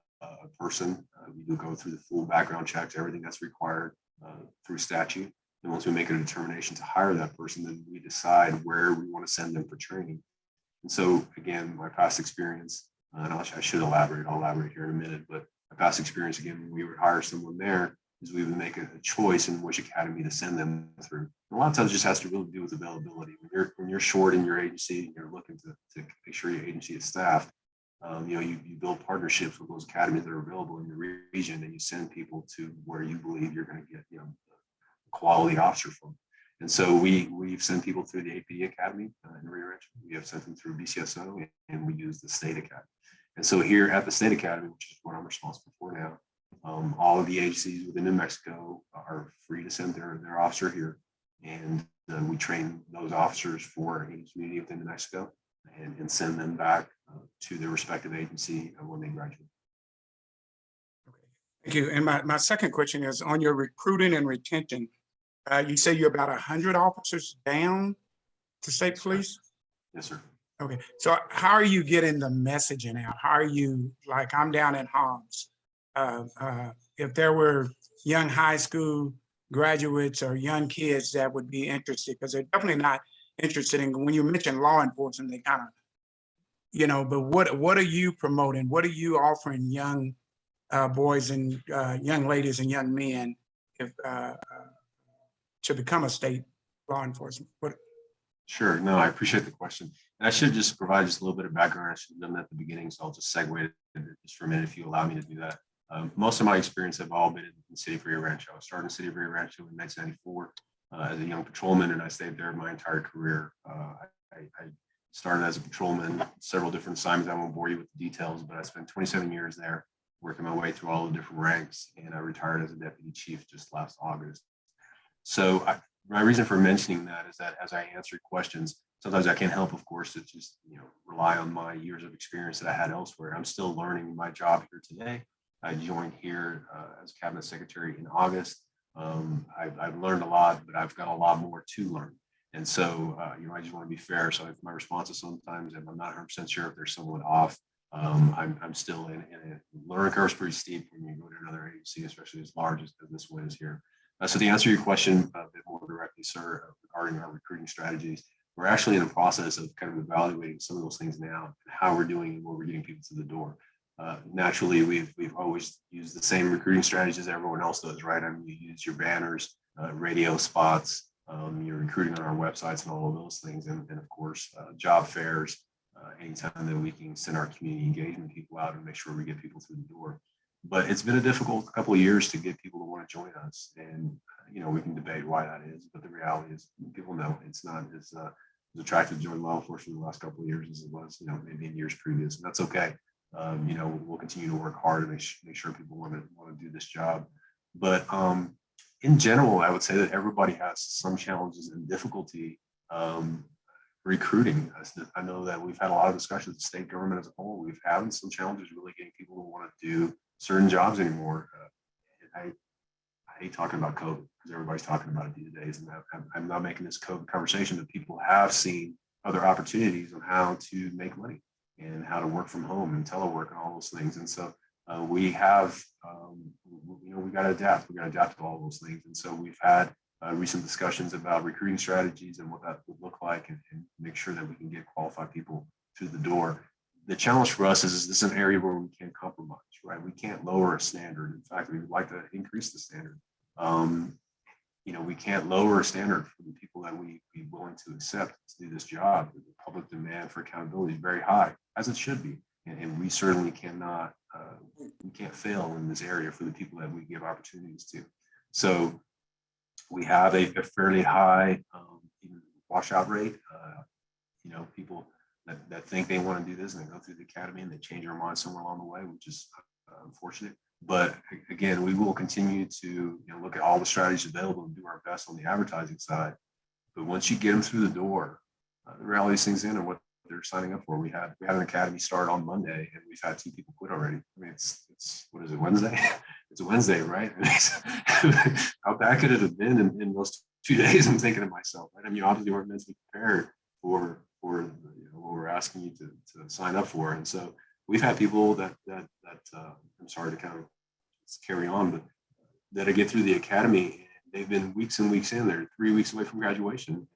person. We do go through the full background checks, everything that's required through statute. And once we make a determination to hire that person, then we decide where we want to send them for training. And so again, my past experience, and I should elaborate, I'll elaborate here in a minute, but my past experience, again, when we would hire someone there, is we would make a choice in which academy to send them through. And a lot of times it just has to really do with availability. When you're short in your agency and you're looking to make sure your agency is staffed, you build partnerships with those academies that are available in your region, and you send people to where you believe you're going to get a quality officer from. And so we've sent people through the APD Academy in Rio Rancho. We have sent them through BCSO, and we use the State Academy. And so here at the State Academy, which is what I'm responsible for now, all of the agencies within New Mexico are free to send their officer here. And we train those officers for any community within New Mexico and send them back to their respective agency when they graduate. Okay, thank you. And my second question is on your recruiting and retention. You say you're about 100 officers down to state police? Yes, sir. Okay, so how are you getting the messaging out? How are you, like I'm down in Hobbs. If there were young high school graduates or young kids that would be interested, because they're definitely not interested in, when you mention law enforcement, they kind of, but what are you promoting? What are you offering young boys and young ladies and young men to become a state law enforcement? Sure. No, I appreciate the question. And I should just provide just a little bit of background. I should have done that at the beginning, so I'll just segue it just for a minute if you allow me to do that. Most of my experience have all been in the city of Rio Rancho. I started in the city of Rio Rancho in 1994 as a young patrolman, and I stayed there my entire career. I started as a patrolman, several different assignments. I won't bore you with the details, but I spent 27 years there working my way through all the different ranks, and I retired as a deputy chief just last August. So my reason for mentioning that is that as I answer questions, sometimes I can't help, of course, to just rely on my years of experience that I had elsewhere. I'm still learning my job here today. I joined here as cabinet secretary in August. I've learned a lot, but I've got a lot more to learn. And so, I just want to be fair. So if my response is sometimes, if I'm not 100% sure if there's someone off, I'm still in a learning curve is pretty steep when you go to another agency, especially as large as this one is here. So to answer your question a bit more directly, sir, regarding our recruiting strategies, we're actually in the process of kind of evaluating some of those things now and how we're doing and where we're getting people to the door. Naturally, we've always used the same recruiting strategies as everyone else does, right? I mean, you use your banners, radio spots, you're recruiting on our websites and all of those things, and of course, job fairs. Anytime that we can send our community engagement people out and make sure we get people through the door. But it's been a difficult couple of years to get people to want to join us, and we can debate why that is. But the reality is, people know it's not as attractive to join law enforcement in the last couple of years as it was, maybe in years previous, and that's okay. We'll continue to work hard to make sure people want to do this job. But in general, I would say that everybody has some challenges and difficulty recruiting. I know that we've had a lot of discussions with the state government as a whole. We've had some challenges really getting people to want to do certain jobs anymore. I hate talking about COVID because everybody's talking about it these days, and I'm not making this COVID conversation, but people have seen other opportunities on how to make money and how to work from home and telework and all those things. And so we have, we got to adapt. We got to adapt to all those things. And so we've had recent discussions about recruiting strategies and what that would look like, and make sure that we can get qualified people through the door. The challenge for us is this is an area where we can't compromise, right? We can't lower a standard. In fact, we would like to increase the standard. We can't lower a standard for the people that we be willing to accept to do this job. The public demand for accountability is very high, as it should be. And we certainly cannot, we can't fail in this area for the people that we give opportunities to. So we have a fairly high washout rate. People that think they want to do this and they go through the academy and they change their mind somewhere along the way, which is unfortunate. But again, we will continue to look at all the strategies available and do our best on the advertising side. But once you get them through the door, the reality sinks in and what they're signing up for. We had an academy start on Monday, and we've had 2 people quit already. I mean, it's what is it, Wednesday? It's a Wednesday, right? How bad could it have been in those 2 days? I'm thinking to myself, right? I mean, you obviously weren't mentally prepared for what we're asking you to sign up for. And so we've had people that I'm sorry to kind of carry on, but that get through the academy. They've been weeks and weeks in. They're 3 weeks away from graduation.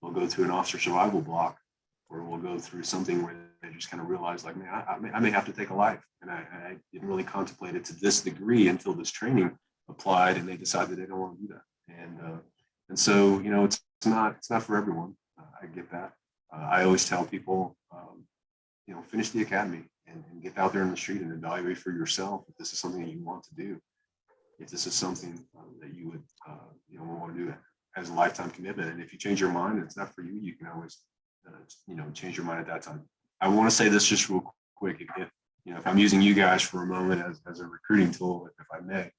We'll go through an officer survival block, or we'll go through something where they just kind of realize, like, man, I may have to take a life. And I didn't really contemplate it to this degree until this training applied, and they decided they don't want to do that. And so, it's not for everyone. I get that. I always tell people, finish the academy and get out there in the street and evaluate for yourself if this is something that you want to do. If this is something that you would, want to do as a lifetime commitment. And if you change your mind and it's not for you, you can always, change your mind at that time. I want to say this just real quick. If I'm using you guys for a moment as a recruiting tool, if I may,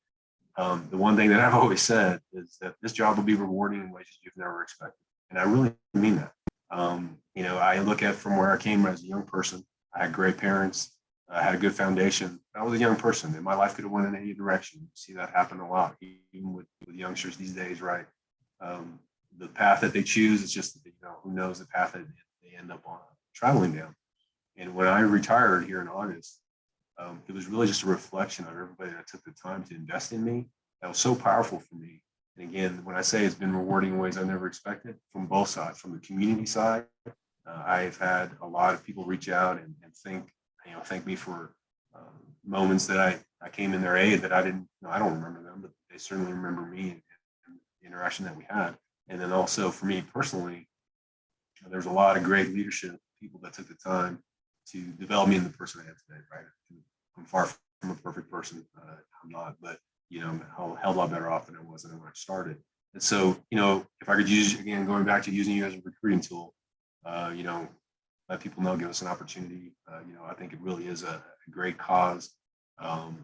the one thing that I've always said is that this job will be rewarding in ways you've never expected. And I really mean that. I look at from where I came as a young person. I had great parents. I had a good foundation. I was a young person, and my life could have went in any direction. You see that happen a lot, even with youngsters these days, right? The path that they choose is just, who knows the path that they end up on traveling down. And when I retired here in August, it was really just a reflection of everybody that took the time to invest in me. That was so powerful for me. And again, when I say it's been rewarding in ways I never expected, from both sides, from the community side, I've had a lot of people reach out and thank me for moments that I came in their aid that I don't remember them, but they certainly remember me and the interaction that we had. And then also for me personally, there's a lot of great leadership people that took the time to develop me in the person I am today, right? I'm far from a perfect person. I'm not, but I'm a hell of a lot better off than I was when I started. And so, if I could use, again, going back to using you as a recruiting tool, let people know, give us an opportunity. I think it really is a great cause, and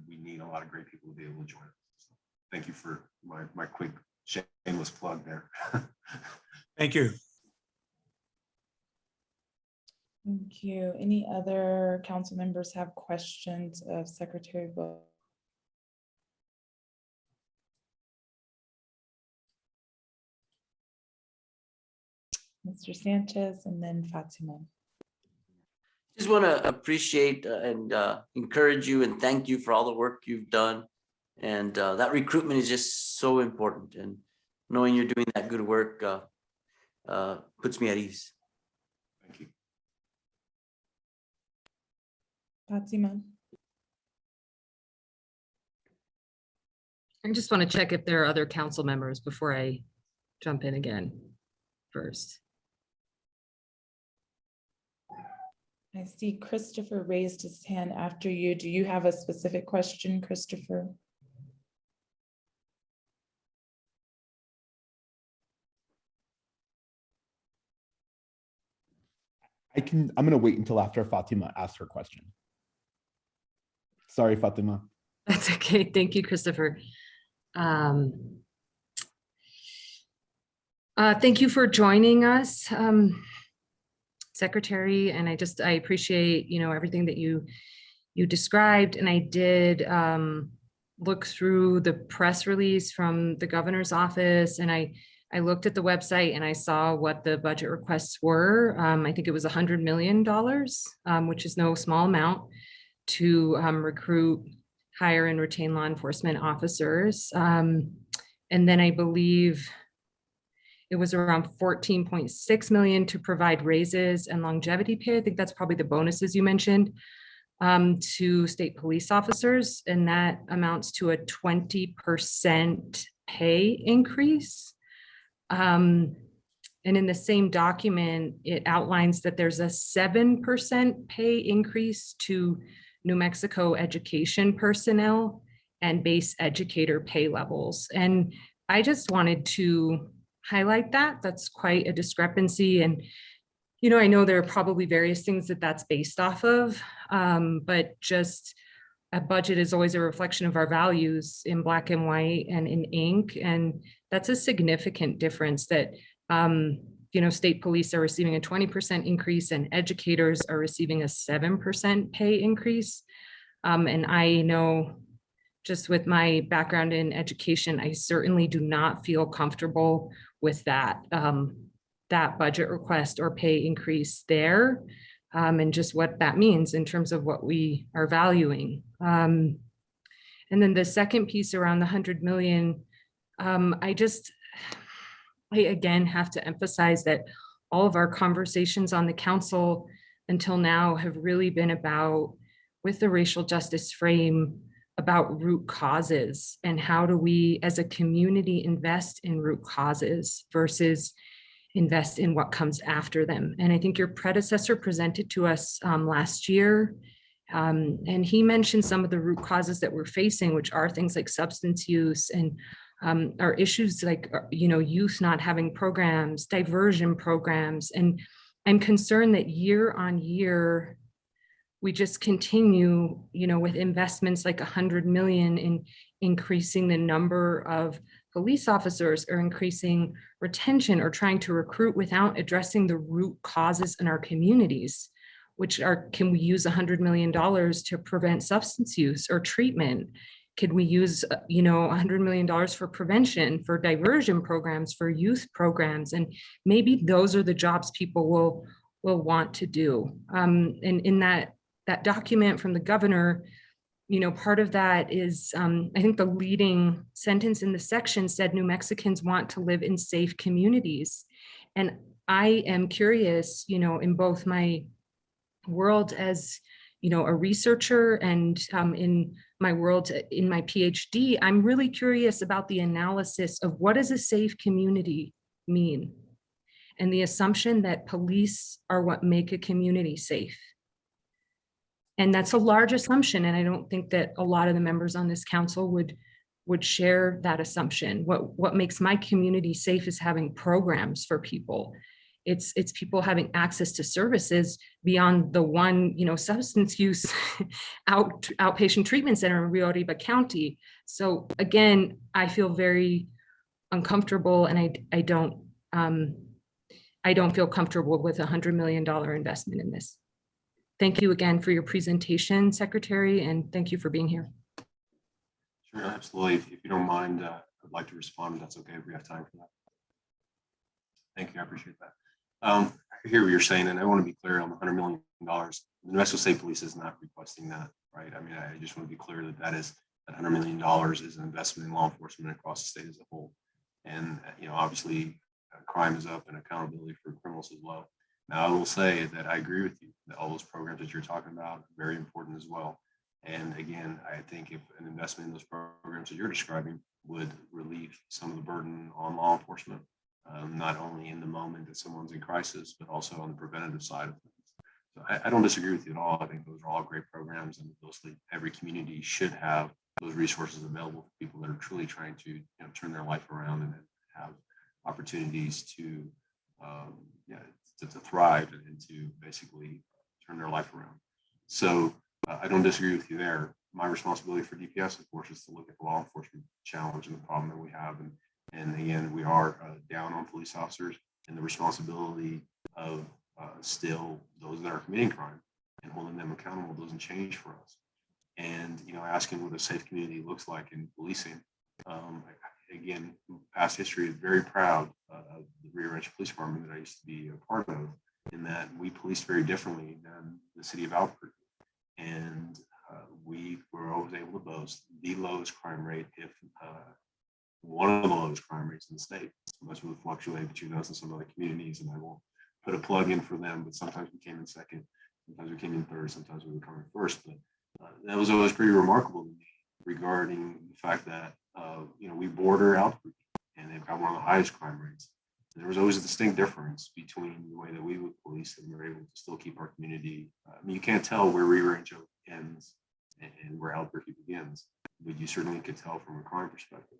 we need a lot of great people to be able to join us. So thank you for my quick shameless plug there. Thank you. Thank you. Any other council members have questions of Secretary Bo? Mr. Sanchez, and then Fatima. Just want to appreciate and encourage you and thank you for all the work you've done. And that recruitment is just so important. And knowing you're doing that good work puts me at ease. Thank you. Fatima. I just want to check if there are other council members before I jump in again first. I see Christopher raised his hand after you. Do you have a specific question, Christopher? I'm gonna wait until after Fatima asks her question. Sorry, Fatima. That's okay. Thank you, Christopher. Thank you for joining us, Secretary, and I appreciate, everything that you described, and I did look through the press release from the governor's office, and I looked at the website and I saw what the budget requests were. I think it was $100 million, which is no small amount, to recruit, hire, and retain law enforcement officers. And then I believe it was around 14.6 million to provide raises and longevity pay. I think that's probably the bonuses you mentioned, to state police officers, and that amounts to a 20% pay increase. And in the same document, it outlines that there's a 7% pay increase to New Mexico education personnel and base educator pay levels. And I just wanted to highlight that. That's quite a discrepancy. And, I know there are probably various things that that's based off of, but just a budget is always a reflection of our values in black and white and in ink. And that's a significant difference that, state police are receiving a 20% increase and educators are receiving a 7% pay increase. And I know, just with my background in education, I certainly do not feel comfortable with that, that budget request or pay increase there, and just what that means in terms of what we are valuing. And then the second piece around the 100 million, I again have to emphasize that all of our conversations on the council until now have really been about, with the racial justice frame, about root causes and how do we as a community invest in root causes versus invest in what comes after them. And I think your predecessor presented to us last year, and he mentioned some of the root causes that we're facing, which are things like substance use and are issues like, youth not having programs, diversion programs. And I'm concerned that year on year, we just continue, with investments like 100 million in increasing the number of police officers or increasing retention or trying to recruit without addressing the root causes in our communities, which are, can we use $100 million to prevent substance use or treatment? Could we use, $100 million for prevention, for diversion programs, for youth programs? And maybe those are the jobs people will want to do. And in that document from the governor, part of that is, I think the leading sentence in the section said New Mexicans want to live in safe communities. And I am curious, in both my world as, a researcher and in my world, in my PhD, I'm really curious about the analysis of what does a safe community mean? And the assumption that police are what make a community safe. And that's a large assumption. And I don't think that a lot of the members on this council would share that assumption. What makes my community safe is having programs for people. It's people having access to services beyond the one, substance use outpatient treatment center in Rio Arriba County. So again, I feel very uncomfortable, and I don't feel comfortable with $100 million investment in this. Thank you again for your presentation, Secretary, and thank you for being here. Sure, absolutely. If you don't mind, I'd like to respond, if that's okay, if we have time for that. Thank you, I appreciate that. I hear what you're saying, and I want to be clear on the $100 million. The New Mexico State Police is not requesting that, right? I mean, I just want to be clear that that $100 million is an investment in law enforcement across the state as a whole. And, obviously crime is up and accountability for criminals as well. Now, I will say that I agree with you that all those programs that you're talking about are very important as well. And again, I think if an investment in those programs that you're describing would relieve some of the burden on law enforcement, not only in the moment that someone's in crisis, but also on the preventative side of things. So I don't disagree with you at all. I think those are all great programs, and mostly every community should have those resources available for people that are truly trying to turn their life around and have opportunities to thrive and to basically turn their life around. So I don't disagree with you there. My responsibility for DPS, of course, is to look at the law enforcement challenge and the problem that we have. And again, we are down on police officers, and the responsibility of still those that are committing crime and holding them accountable doesn't change for us. And asking what a safe community looks like in policing. Again, past history is very proud of the Rio Rancho Police Department that I used to be a part of, in that we policed very differently than the city of Albuquerque. And we were always able to boast the lowest crime rate, if one of the lowest crime rates in the state. Sometimes we would fluctuate between us and some other communities, and I won't put a plug in for them, but sometimes we came in second, sometimes we came in third, sometimes we were coming first. But that was always pretty remarkable to me, regarding the fact that we border Albuquerque, and they've got one of the highest crime rates. There was always a distinct difference between the way that we would police, and we were able to still keep our community. I mean, you can't tell where Rio Rancho ends and where Albuquerque begins, but you certainly could tell from a crime perspective.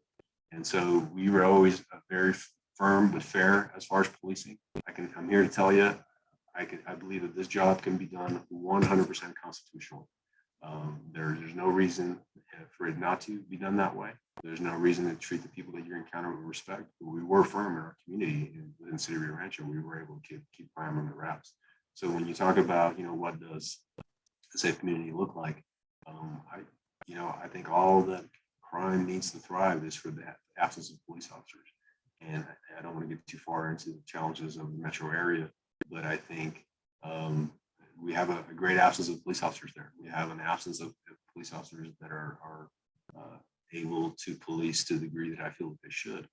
And so we were always very firm but fair as far as policing. I'm here to tell you, I believe that this job can be done 100% constitutional. There's no reason for it not to be done that way. There's no reason to treat the people that you encounter with respect. But we were firm in our community, and within City of Rio Rancho, we were able to keep crime under wraps. So when you talk about, what does a safe community look like, I think all that crime needs to thrive is for the absence of police officers. And I don't want to get too far into the challenges of the metro area, but I think we have a great absence of police officers there. We have an absence of police officers that are able to police to the degree that I feel that they should.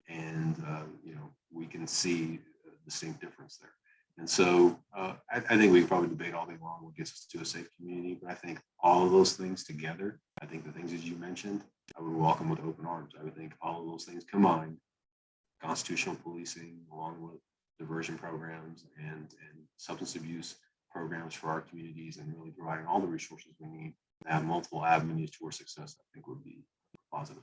And, we can see a distinct difference there. And so I think we can probably debate all day long what gets us to a safe community, but I think all of those things together, I think the things that you mentioned, I would welcome with open arms. I would think all of those things combined, constitutional policing, along with diversion programs and substance abuse programs for our communities, and really providing all the resources we need to have multiple avenues towards success, I think would be positive.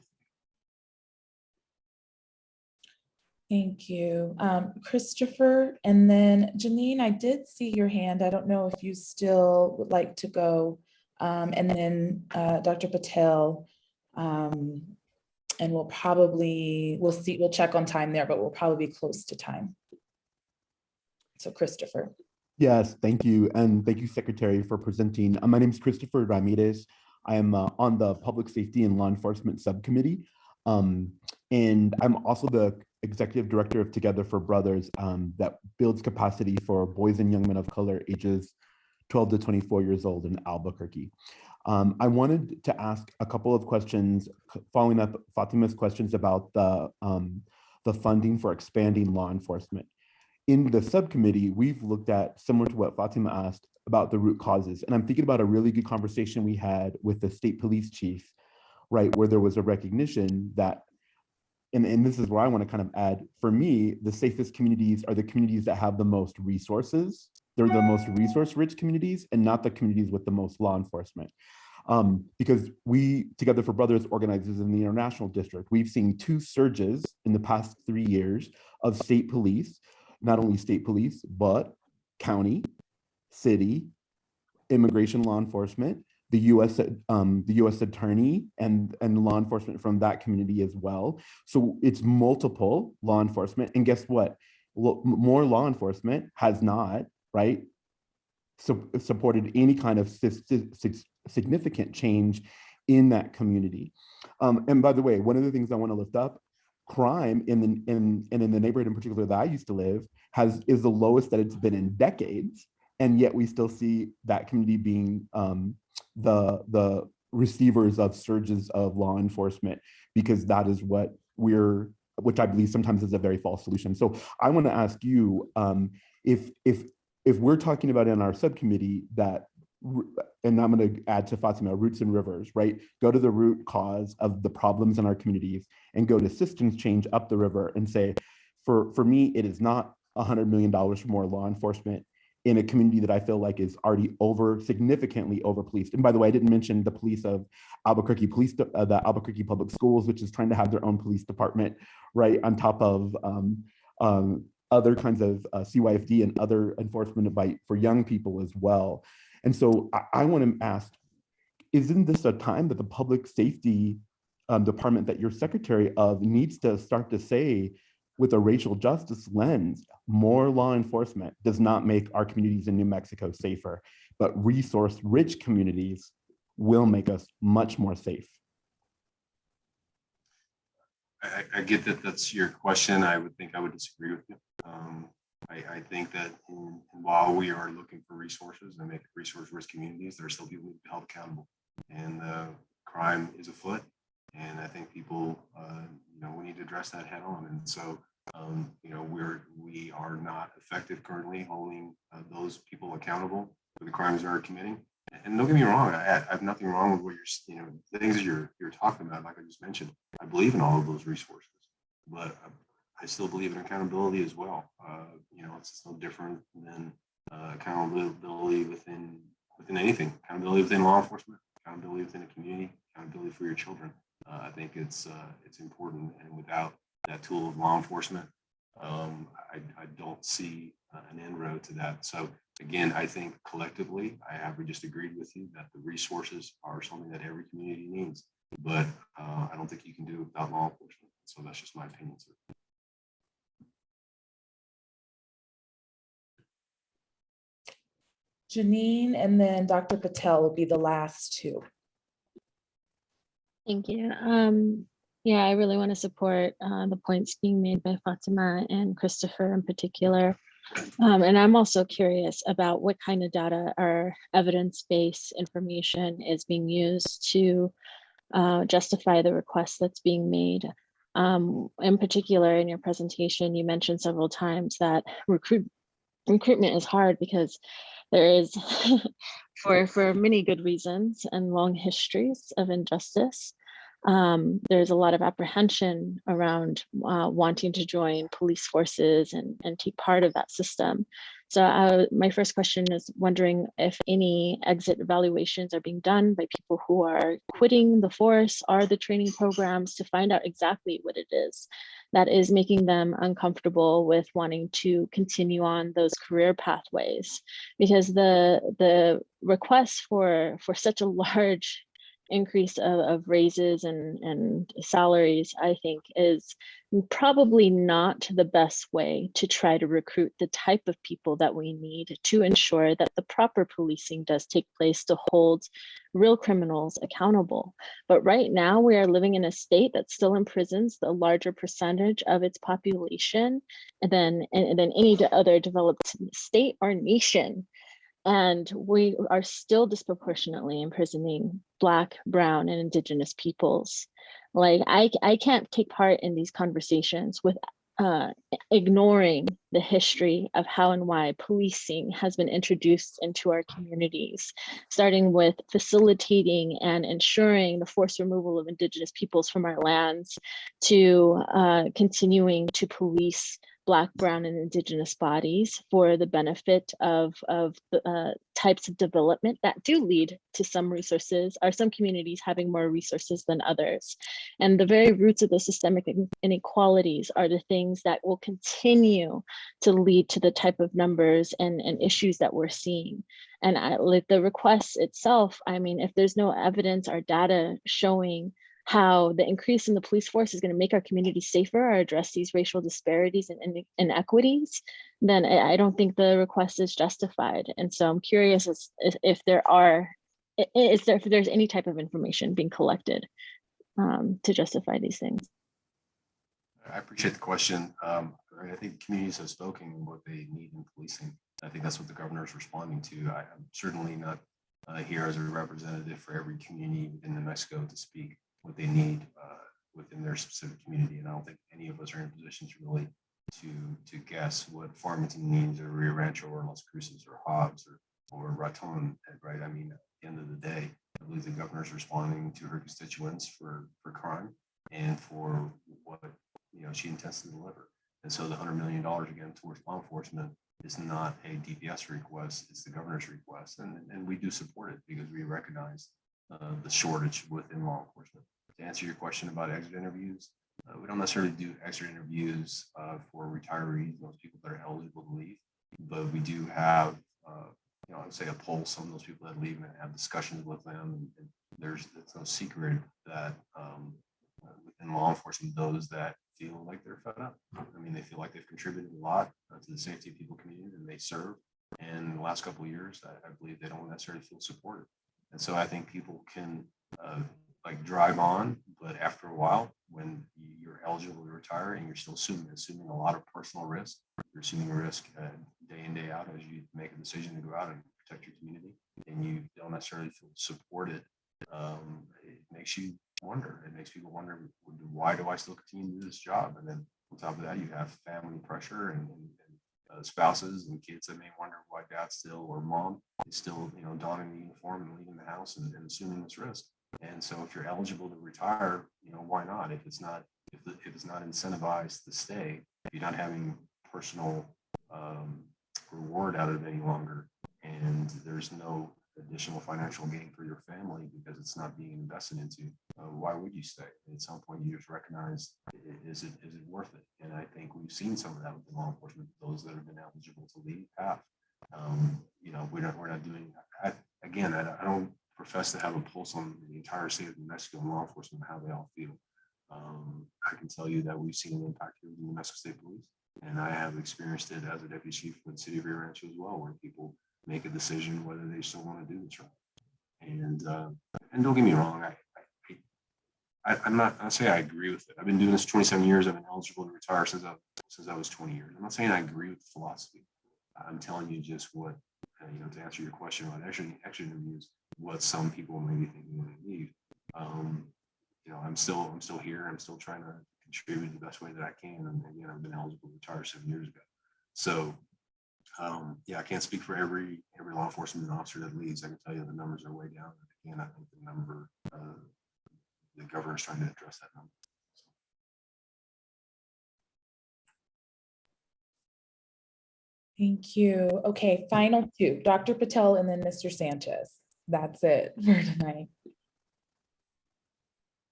Thank you. Christopher, and then Janine, I did see your hand. I don't know if you still would like to go. And then Dr. Patel, and we'll check on time there, but we'll probably be close to time. So Christopher. Yes, thank you. And thank you, Secretary, for presenting. My name is Christopher Ramirez. I am on the Public Safety and Law Enforcement Subcommittee. And I'm also the Executive Director of Together for Brothers, that builds capacity for boys and young men of color ages 12 to 24 years old in Albuquerque. I wanted to ask a couple of questions, following up Fatima's questions about the funding for expanding law enforcement. In the subcommittee, we've looked at, similar to what Fatima asked, about the root causes. And I'm thinking about a really good conversation we had with the state police chief, right, where there was a recognition that, and this is where I want to kind of add, for me, the safest communities are the communities that have the most resources. They're the most resource-rich communities, and not the communities with the most law enforcement. Because we, Together for Brothers, organizes in the International District. We've seen 2 surges in the past 3 years of state police, not only state police, but county, city, immigration law enforcement, the U.S. attorney, and law enforcement from that community as well. So it's multiple law enforcement. And guess what? More law enforcement has not, right, supported any kind of significant change in that community. And by the way, one of the things I want to lift up crime in the neighborhood in particular that I used to live is the lowest that it's been in decades. And yet we still see that community being the receivers of surges of law enforcement, because that is which I believe sometimes is a very false solution. So I want to ask you, if we're talking about in our subcommittee that, and I'm going to add to Fatima, roots and rivers, right? Go to the root cause of the problems in our communities and go to systems change up the river and say, for me, it is not $100 million for more law enforcement in a community that I feel like is already significantly over policed. And by the way, I didn't mention the police of Albuquerque the Albuquerque Public Schools, which is trying to have their own police department, right, on top of other kinds of CYFD and other enforcement for young people as well. And so I want to ask, isn't this a time that the public safety department that you're secretary of needs to start to say, with a racial justice lens, more law enforcement does not make our communities in New Mexico safer, but resource-rich communities will make us much more safe? I get that that's your question. I would think I would disagree with you. I think that while we are looking for resources and make resource-rich communities, there are still people who need to be held accountable, and crime is afoot. And I think people, we need to address that head on. And so, we are not effective currently holding those people accountable for the crimes they are committing. And don't get me wrong, I have nothing wrong with what the things that you're talking about. Like I just mentioned, I believe in all of those resources, but I still believe in accountability as well. It's no different than accountability within anything. Accountability within law enforcement, accountability within a community, accountability for your children. I think it's important, and without that tool of law enforcement, I don't see an inroad to that. So again, I think collectively, I have just agreed with you that the resources are something that every community needs, but I don't think you can do it without law enforcement. So that's just my opinion, sir. Janine and then Dr. Patel will be the last two. Thank you. Yeah, I really want to support the points being made by Fatima and Christopher in particular. And I'm also curious about what kind of data or evidence-based information is being used to justify the request that's being made. In particular, in your presentation, you mentioned several times that recruitment is hard because there is, for many good reasons and long histories of injustice, there's a lot of apprehension around wanting to join police forces and take part of that system. So my first question is wondering if any exit evaluations are being done by people who are quitting the force or the training programs to find out exactly what it is that is making them uncomfortable with wanting to continue on those career pathways. Because the request for such a large increase of raises and salaries, I think, is probably not the best way to try to recruit the type of people that we need to ensure that the proper policing does take place to hold real criminals accountable. But right now we are living in a state that still imprisons the larger percentage of its population than any other developed state or nation. And we are still disproportionately imprisoning Black, Brown, and Indigenous peoples. Like I can't take part in these conversations with ignoring the history of how and why policing has been introduced into our communities, starting with facilitating and ensuring the forced removal of Indigenous peoples from our lands, to continuing to police Black, Brown, and Indigenous bodies for the benefit of types of development that do lead to some resources, or some communities having more resources than others. And the very roots of the systemic inequalities are the things that will continue to lead to the type of numbers and issues that we're seeing. And like the request itself, I mean, if there's no evidence or data showing how the increase in the police force is going to make our community safer or address these racial disparities and inequities, then I don't think the request is justified. And so I'm curious if there's any type of information being collected to justify these things. I appreciate the question. I think communities have spoken what they need in policing. I think that's what the governor is responding to. I'm certainly not here as a representative for every community within New Mexico to speak what they need within their specific community. And I don't think any of us are in positions really to guess what Farmington needs, or Rio Rancho, or Las Cruces, or Hobbs, or Raton, right? I mean, at the end of the day, I believe the governor's responding to her constituents for crime and for what she intends to deliver. And so the $100 million again towards law enforcement is not a DPS request, it's the governor's request. And we do support it because we recognize the shortage within law enforcement. To answer your question about exit interviews, we don't necessarily do exit interviews for retirees, those people that are eligible to leave, but we do have, I would say, a pulse on those people that leave and have discussions with them. And it's no secret that within law enforcement, those that feel like they're fed up. I mean, they feel like they've contributed a lot to the safety of people community and they serve. And in the last couple of years, I believe they don't necessarily feel supported. And so I think people can drive on, but after a while, when you're eligible to retire and you're still assuming a lot of personal risk, you're assuming a risk day in, day out as you make a decision to go out and protect your community, and you don't necessarily feel supported, it makes you wonder. It makes people wonder, why do I still continue to do this job? And then on top of that, you have family pressure and spouses and kids that may wonder why dad still, or mom is still, donning the uniform and leaving the house and assuming this risk. And so if you're eligible to retire, why not? If it's not incentivized to stay, if you're not having personal reward out of it any longer, and there's no additional financial gain for your family because it's not being invested into, why would you stay? At some point, you just recognize, is it worth it? And I think we've seen some of that with law enforcement. Those that have been eligible to leave have. We're not doing. I don't profess to have a pulse on the entire state of New Mexico and law enforcement and how they all feel. I can tell you that we've seen an impact here in the New Mexico State Police, and I have experienced it as a deputy chief for the city of Rio Rancho as well, where people make a decision whether they still want to do this. And don't get me wrong, I'm not. I say I agree with it. I've been doing this 27 years. I've been eligible to retire since I was 20 years. I'm not saying I agree with the philosophy. I'm telling you just what, to answer your question about extra interviews, what some people may be thinking when they leave. I'm still here. I'm still trying to contribute the best way that I can. And again, I've been eligible to retire 7 years ago. So I can't speak for every law enforcement officer that leaves. I can tell you the numbers are way down. Again, I think the governor's trying to address that number. Thank you. Okay, final two, Dr. Patel and then Mr. Sanchez. That's it for tonight.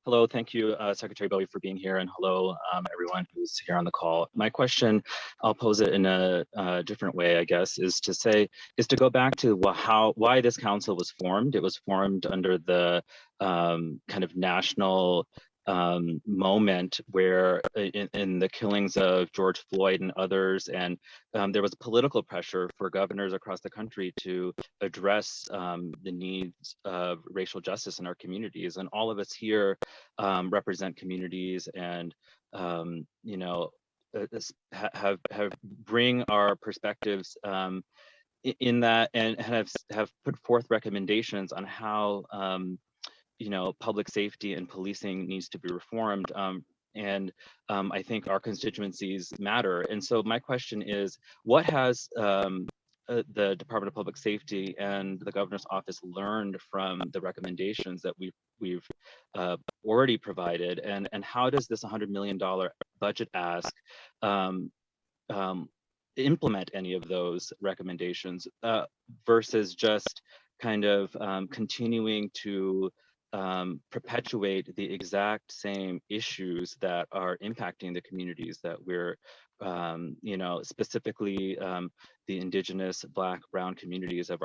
Hello, thank you, Secretary Bowie, for being here, and hello, everyone who's here on the call. My question, I'll pose it in a different way, I guess, is to go back to why this council was formed. It was formed under the kind of national moment where in the killings of George Floyd and others, and there was political pressure for governors across the country to address the needs of racial justice in our communities. And all of us here represent communities and have bring our perspectives in that, and have put forth recommendations on how public safety and policing needs to be reformed. I think our constituencies matter. And so my question is, what has the Department of Public Safety and the governor's office learned from the recommendations that we've already provided? And how does this $100 million budget ask implement any of those recommendations versus just kind of continuing to perpetuate the exact same issues that are impacting the communities that we're, specifically the indigenous, Black, brown communities of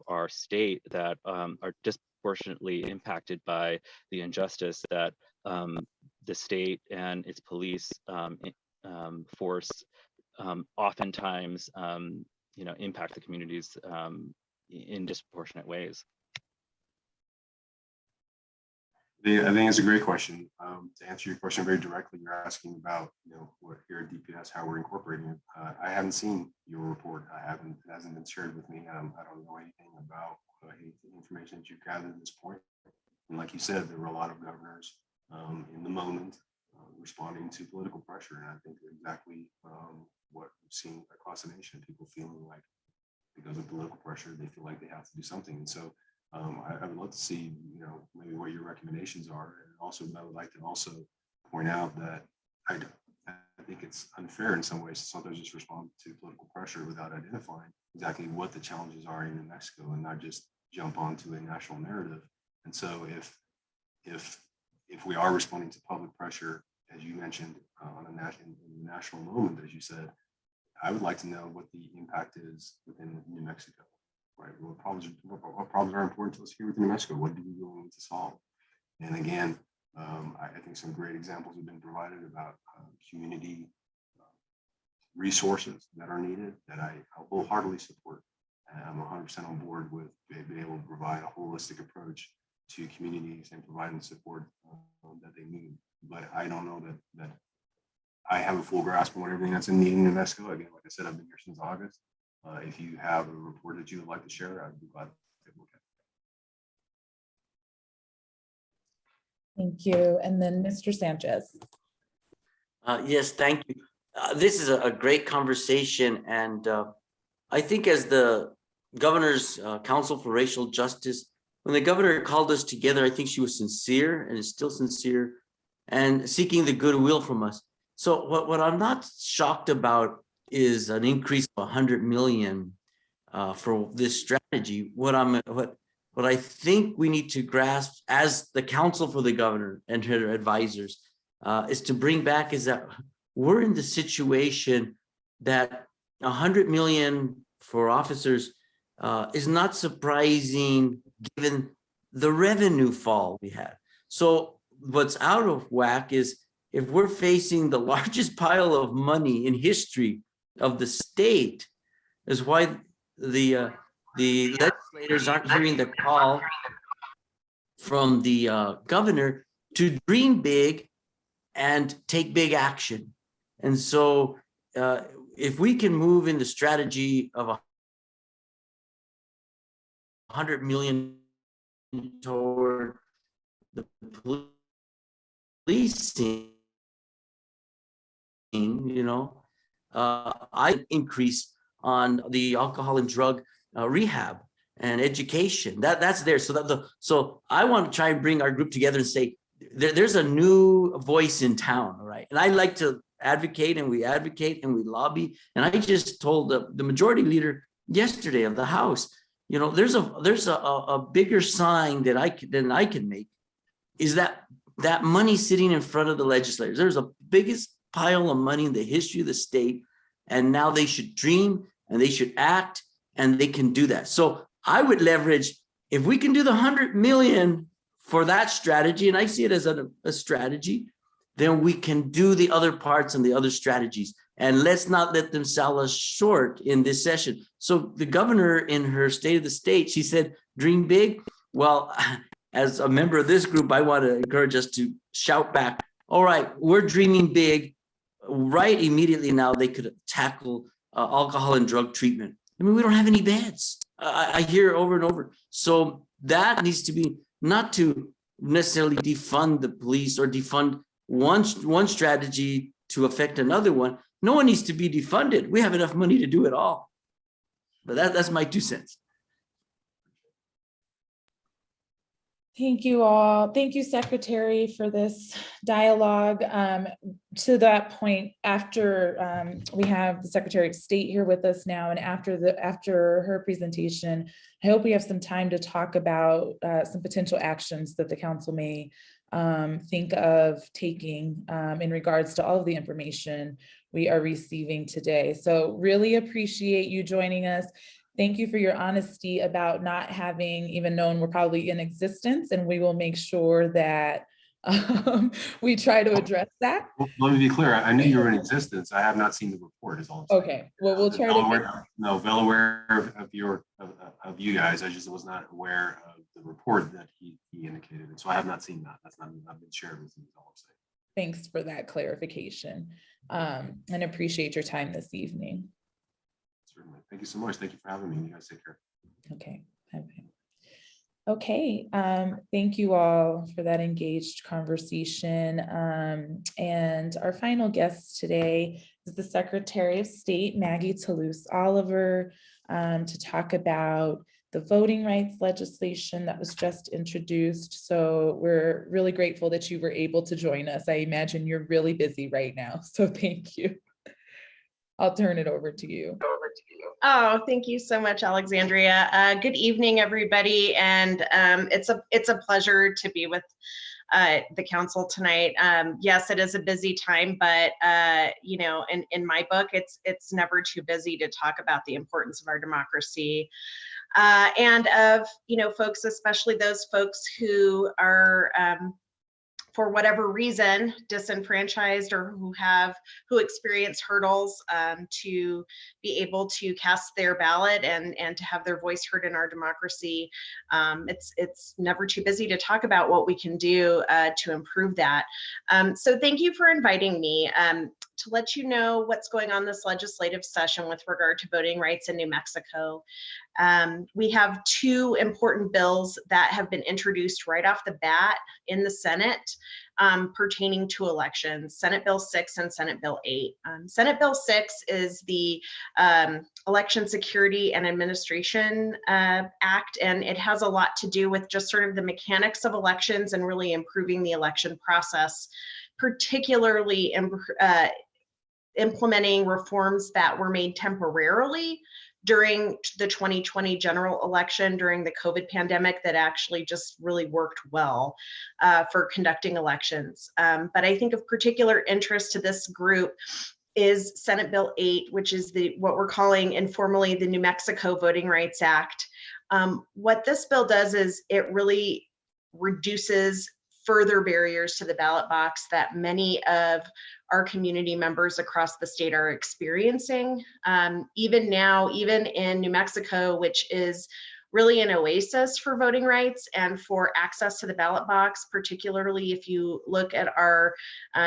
our state that are disproportionately impacted by the injustice that the state and its police force oftentimes, impact the communities in disproportionate ways. I think it's a great question. To answer your question very directly, you're asking about, what here at DPS, how we're incorporating it. I haven't seen your report. It hasn't been shared with me. I don't know anything about any information that you've gathered at this point. And like you said, there were a lot of governors in the moment responding to political pressure. And I think exactly what we've seen across the nation, people feeling like because of political pressure, they feel like they have to do something. And so I would love to see, maybe what your recommendations are. And also, I would like to also point out that I think it's unfair in some ways to sometimes just respond to political pressure without identifying exactly what the challenges are in New Mexico and not just jump onto a national narrative. And so if we are responding to public pressure, as you mentioned, on a national moment, as you said, I would like to know what the impact is within New Mexico. Right, what problems are important to us here within New Mexico? What do we really need to solve? And again, I think some great examples have been provided about community resources that are needed that I wholeheartedly support. And I'm 100% on board with being able to provide a holistic approach to communities and providing the support that they need. But I don't know that I have a full grasp on everything that's in need in New Mexico. Again, like I said, I've been here since August. If you have a report that you would like to share, I'd be glad to take a look at it. Thank you. And then Mr. Sanchez. Yes, thank you. This is a great conversation. And I think as the Governor's Council for Racial Justice, when the governor called us together, I think she was sincere and is still sincere and seeking the goodwill from us. So what I'm not shocked about is an increase of 100 million for this strategy. What I think we need to grasp as the counsel for the governor and her advisors is to bring back is that we're in the situation that 100 million for officers is not surprising given the revenue fall we had. So what's out of whack is if we're facing the largest pile of money in history of the state, is why the legislators aren't hearing the call from the governor to dream big and take big action. And so if we can move in the strategy of 100 million toward the policing, I increase on the alcohol and drug rehab and education. That's there. So I want to try and bring our group together and say there's a new voice in town, all right? And I like to advocate and we lobby. And I just told the majority leader yesterday of the House, there's a bigger sign that I can make is that money sitting in front of the legislators. There's a biggest pile of money in the history of the state, and now they should dream and they should act and they can do that. So I would leverage, if we can do the 100 million for that strategy, and I see it as a strategy, then we can do the other parts and the other strategies. And let's not let them sell us short in this session. So the governor in her State of the State, she said, dream big. Well, as a member of this group, I want to encourage us to shout back, all right, we're dreaming big. Right immediately now, they could tackle alcohol and drug treatment. I mean, we don't have any beds. I hear over and over. So that needs to be not to necessarily defund the police or defund one strategy to affect another one. No one needs to be defunded. We have enough money to do it all. But that's my 2 cents. Thank you all. Thank you, Secretary, for this dialogue. To that point, after we have the Secretary of State here with us now, and after her presentation, I hope we have some time to talk about some potential actions that the council may think of taking in regards to all of the information we are receiving today. So really appreciate you joining us. Thank you for your honesty about not having even known we're probably in existence, and we will make sure that we try to address that. Well, let me be clear. I knew you were in existence. I have not seen the report. Is all I'm saying. Okay. Well, we'll try well aware of you guys. I just was not aware of the report that he indicated. And so I have not seen that. That's not been shared with me. Is all I'm saying. Thanks for that clarification, and appreciate your time this evening. Certainly. Thank you so much. Thank you for having me. You guys take care. Okay. Okay, thank you all for that engaged conversation. And our final guest today is the Secretary of State, Maggie Toulouse Oliver, to talk about the voting rights legislation that was just introduced. So we're really grateful that you were able to join us. I imagine you're really busy right now, so thank you. I'll turn it over to you. Oh, thank you so much, Alexandria. Good evening, everybody, and it's a pleasure to be with the council tonight. Yes, it is a busy time, but you know, in my book, it's never too busy to talk about the importance of our democracy and of, you know, folks, especially those folks who are for whatever reason disenfranchised or who experience hurdles to be able to cast their ballot and to have their voice heard in our democracy. It's never too busy to talk about what we can do to improve that. So thank you for inviting me to let you know what's going on this legislative session with regard to voting rights in New Mexico. We have two important bills that have been introduced right off the bat in the Senate pertaining to elections, Senate Bill 6 and Senate Bill 8. Senate Bill 6 is the Election Security and Administration Act, and it has a lot to do with just sort of the mechanics of elections and really improving the election process, particularly implementing reforms that were made temporarily during the 2020 general election during the COVID pandemic that actually just really worked well for conducting elections. But I think of particular interest to this group is Senate Bill 8, which is what we're calling informally the New Mexico Voting Rights Act. What this bill does is it really reduces further barriers to the ballot box that many of our community members across the state are experiencing. Even now, even in New Mexico, which is really an oasis for voting rights and for access to the ballot box, particularly if you look at our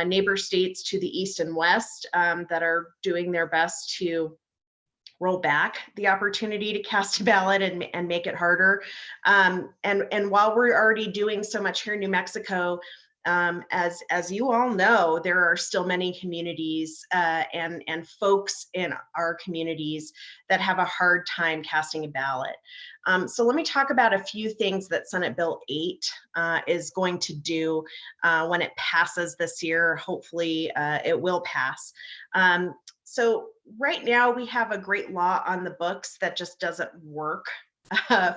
neighbor states to the east and west that are doing their best to roll back the opportunity to cast a ballot and make it harder. And while we're already doing so much here in New Mexico, as you all know, there are still many communities and folks in our communities that have a hard time casting a ballot. So let me talk about a few things that Senate Bill 8 is going to do when it passes this year. Hopefully it will pass. So right now we have a great law on the books that just doesn't work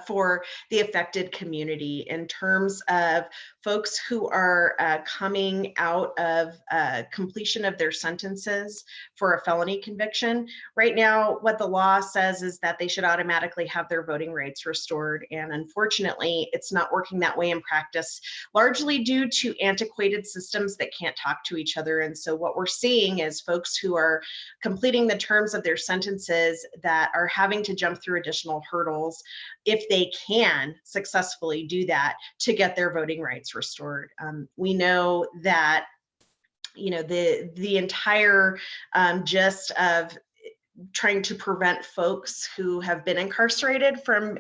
for the affected community in terms of folks who are coming out of completion of their sentences for a felony conviction. Right now, what the law says is that they should automatically have their voting rights restored. And unfortunately, it's not working that way in practice, largely due to antiquated systems that can't talk to each other. And so what we're seeing is folks who are completing the terms of their sentences that are having to jump through additional hurdles if they can successfully do that to get their voting rights restored. We know that, you know, the entire gist of trying to prevent folks who have been incarcerated from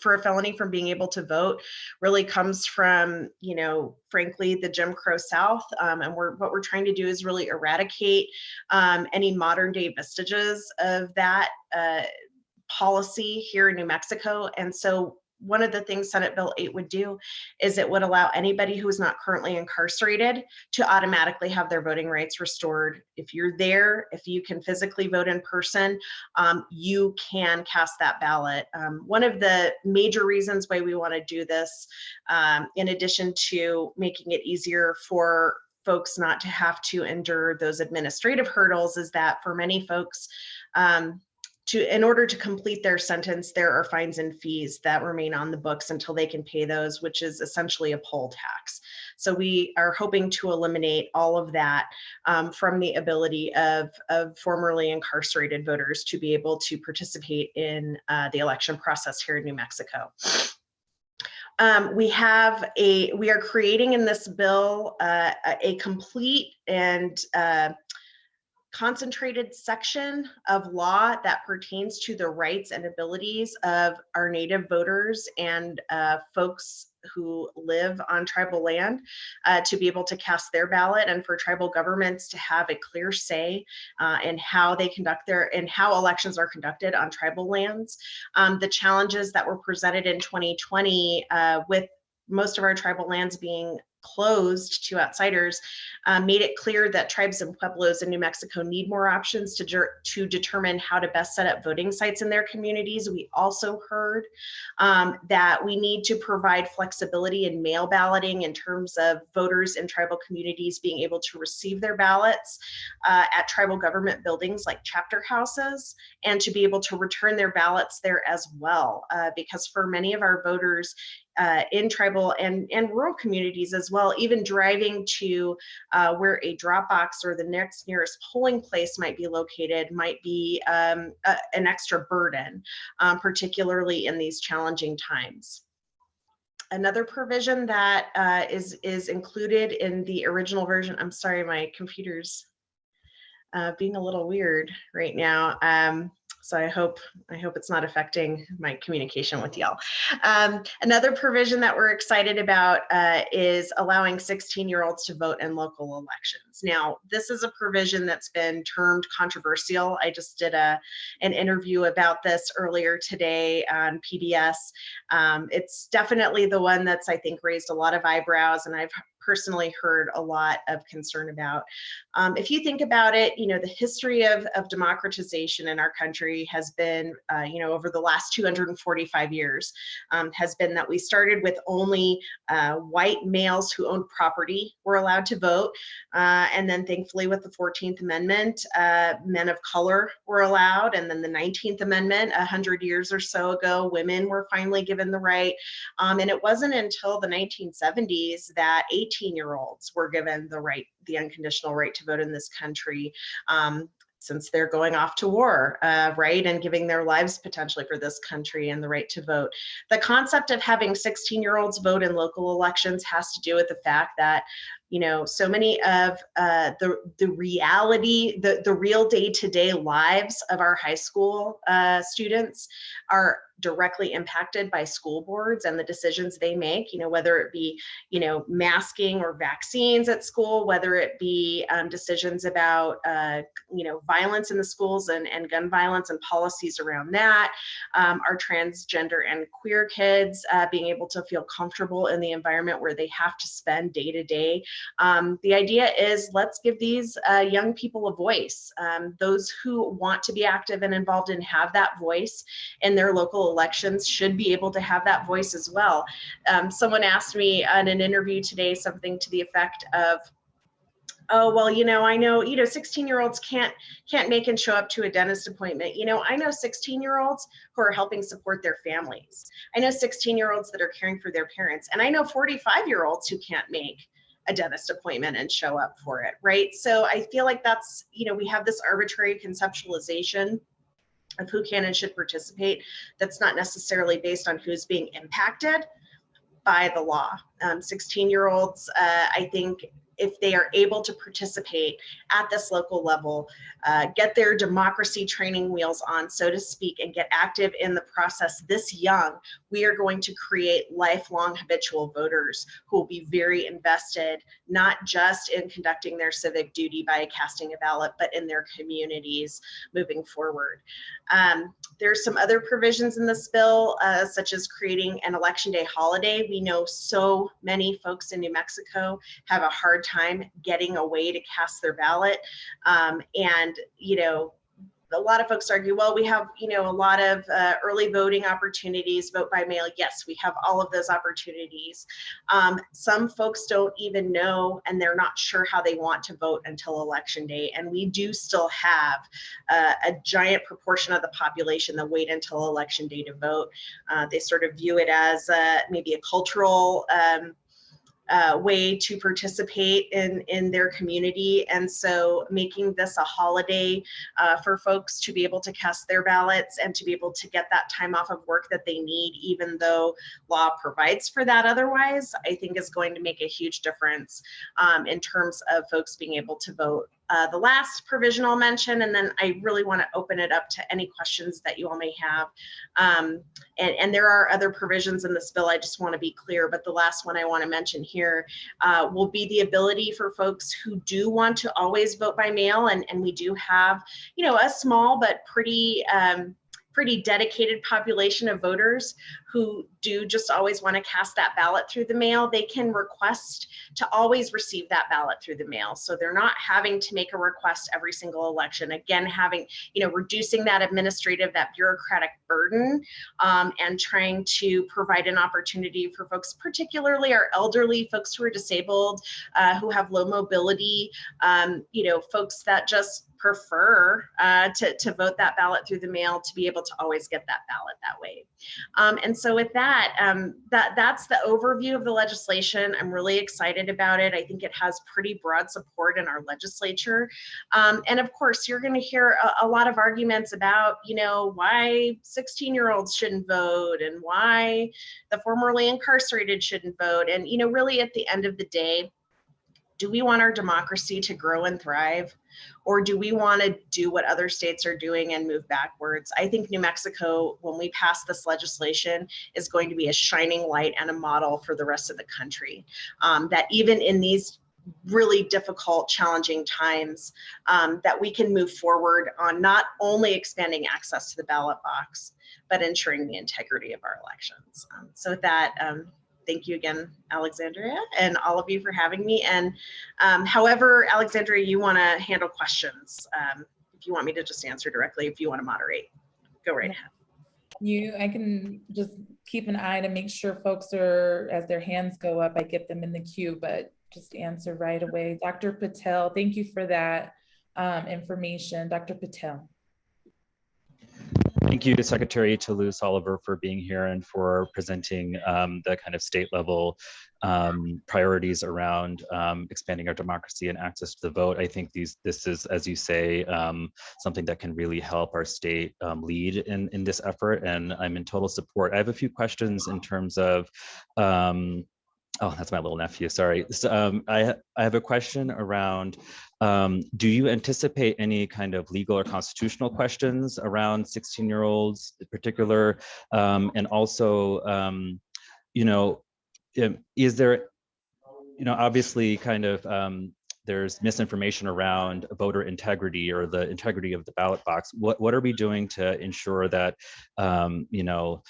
for a felony from being able to vote really comes from, you know, frankly, the Jim Crow South. And what we're trying to do is really eradicate any modern day vestiges of that policy here in New Mexico. And so one of the things Senate Bill 8 would do is it would allow anybody who is not currently incarcerated to automatically have their voting rights restored. If you're there, if you can physically vote in person, you can cast that ballot. One of the major reasons why we want to do this, in addition to making it easier for folks not to have to endure those administrative hurdles, is that for many folks, in order to complete their sentence, there are fines and fees that remain on the books until they can pay those, which is essentially a poll tax. So we are hoping to eliminate all of that from the ability of formerly incarcerated voters to be able to participate in the election process here in New Mexico. We are creating in this bill a complete and concentrated section of law that pertains to the rights and abilities of our Native voters and folks who live on tribal land to be able to cast their ballot, and for tribal governments to have a clear say in how they conduct how elections are conducted on tribal lands. The challenges that were presented in 2020 with most of our tribal lands being closed to outsiders made it clear that tribes and pueblos in New Mexico need more options to determine how to best set up voting sites in their communities. We also heard that we need to provide flexibility in mail balloting in terms of voters in tribal communities being able to receive their ballots at tribal government buildings like chapter houses, and to be able to return their ballots there as well. Because for many of our voters, in tribal and rural communities as well, even driving to where a drop box or the nearest polling place might be located might be an extra burden, particularly in these challenging times. Another provision that is included in the original version, I'm sorry, my computer's being a little weird right now. So I hope it's not affecting my communication with y'all. Another provision that we're excited about is allowing 16-year-olds to vote in local elections. Now, this is a provision that's been termed controversial. I just did an interview about this earlier today on PBS. It's definitely the one that's, I think, raised a lot of eyebrows, and I've personally heard a lot of concern about. If you think about it, the history of democratization in our country has been, over the last 245 years, has been that we started with only white males who owned property were allowed to vote. And then thankfully with the 14th Amendment, men of color were allowed. And then the 19th Amendment, 100 years or so ago, women were finally given the right. And it wasn't until the 1970s that 18-year-olds were given the unconditional right to vote in this country, since they're going off to war, right, and giving their lives potentially for this country and the right to vote. The concept of having 16-year-olds vote in local elections has to do with the fact that so many of the reality, the real day-to-day lives of our high school students are directly impacted by school boards and the decisions they make, whether it be, masking or vaccines at school, whether it be decisions about, violence in the schools and gun violence and policies around that, our transgender and queer kids being able to feel comfortable in the environment where they have to spend day to day. The idea is, let's give these young people a voice. Those who want to be active and involved and have that voice in their local elections should be able to have that voice as well. Someone asked me in an interview today something to the effect of, oh, well, I know, 16-year-olds can't make and show up to a dentist appointment. I know 16-year-olds who are helping support their families. I know 16-year-olds that are caring for their parents. And I know 45-year-olds who can't make a dentist appointment and show up for it, right? So I feel like that's, we have this arbitrary conceptualization of who can and should participate that's not necessarily based on who's being impacted by the law. 16-year-olds, I think, if they are able to participate at this local level, get their democracy training wheels on, so to speak, and get active in the process this young, we are going to create lifelong habitual voters who will be very invested, not just in conducting their civic duty by casting a ballot, but in their communities moving forward. There's some other provisions in this bill, such as creating an election day holiday. We know so many folks in New Mexico have a hard time getting away to cast their ballot. And, a lot of folks argue, well, we have, a lot of early voting opportunities, vote by mail. Yes, we have all of those opportunities. Some folks don't even know, and they're not sure how they want to vote until election day. And we do still have a giant proportion of the population that wait until election day to vote. They sort of view it as maybe a cultural way to participate in their community. And so making this a holiday for folks to be able to cast their ballots and to be able to get that time off of work that they need, even though law provides for that otherwise, I think is going to make a huge difference in terms of folks being able to vote. The last provision I'll mention, and then I really want to open it up to any questions that you all may have. And there are other provisions in this bill, I just want to be clear, but the last one I want to mention here will be the ability for folks who do want to always vote by mail. And we do have, you know, a small but pretty dedicated population of voters who do just always want to cast that ballot through the mail. They can request to always receive that ballot through the mail. So they're not having to make a request every single election. Again, having, you know, reducing that administrative, that bureaucratic burden, and trying to provide an opportunity for folks, particularly our elderly, folks who are disabled, who have low mobility, you know, folks that just prefer to vote that ballot through the mail, to be able to always get that ballot that way. And so with that, that's the overview of the legislation. I'm really excited about it. I think it has pretty broad support in our legislature. And of course, you're going to hear a lot of arguments about, you know, why 16-year-olds shouldn't vote and why the formerly incarcerated shouldn't vote. And, you know, really at the end of the day, do we want our democracy to grow and thrive? Or do we want to do what other states are doing and move backwards? I think New Mexico, when we pass this legislation, is going to be a shining light and a model for the rest of the country. That even in these really difficult, challenging times, that we can move forward on not only expanding access to the ballot box, but ensuring the integrity of our elections. So with that, thank you again, Alexandria, and all of you for having me. And however, Alexandria, you want to handle questions, if you want me to just answer directly, if you want to moderate, go right ahead. I can just keep an eye to make sure folks are, as their hands go up, I get them in the queue, but just answer right away. Dr. Patel, thank you for that information. Dr. Patel. Thank you to Secretary Toulouse Oliver for being here and for presenting the kind of state level priorities around expanding our democracy and access to the vote. I think this is, as you say, something that can really help our state lead in this effort, and I'm in total support. I have a few questions in terms of oh, that's my little nephew, sorry. So, I have a question around, do you anticipate any kind of legal or constitutional questions around 16-year-olds in particular? And also, you know, is there, you know, obviously kind of, there's misinformation around voter integrity or the integrity of the ballot box. What are we doing to ensure that, you know,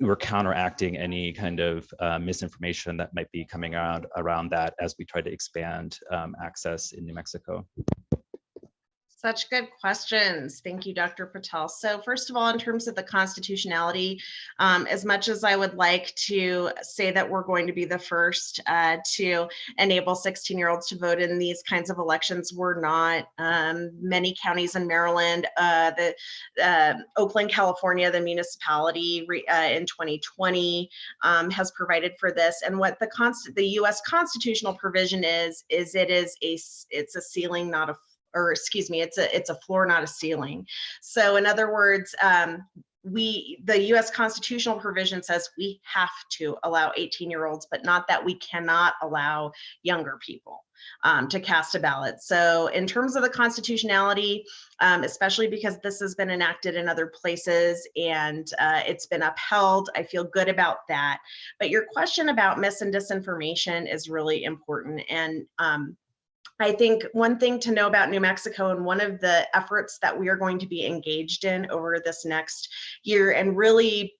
we're counteracting any kind of misinformation that might be coming around that as we try to expand access in New Mexico? Such good questions. Thank you, Dr. Patel. So first of all, in terms of the constitutionality, as much as I would like to say that we're going to be the first to enable 16-year-olds to vote in these kinds of elections, we're not. Many counties in Maryland, Oakland, California, the municipality in 2020 has provided for this. And what the U.S. constitutional provision is it's a ceiling, not a, or excuse me, it's a floor, not a ceiling. So in other words, the US constitutional provision says we have to allow 18-year-olds, but not that we cannot allow younger people to cast a ballot. So in terms of the constitutionality, especially because this has been enacted in other places and it's been upheld, I feel good about that. But your question about mis and disinformation is really important. And I think one thing to know about New Mexico, and one of the efforts that we are going to be engaged in over this next year, and really,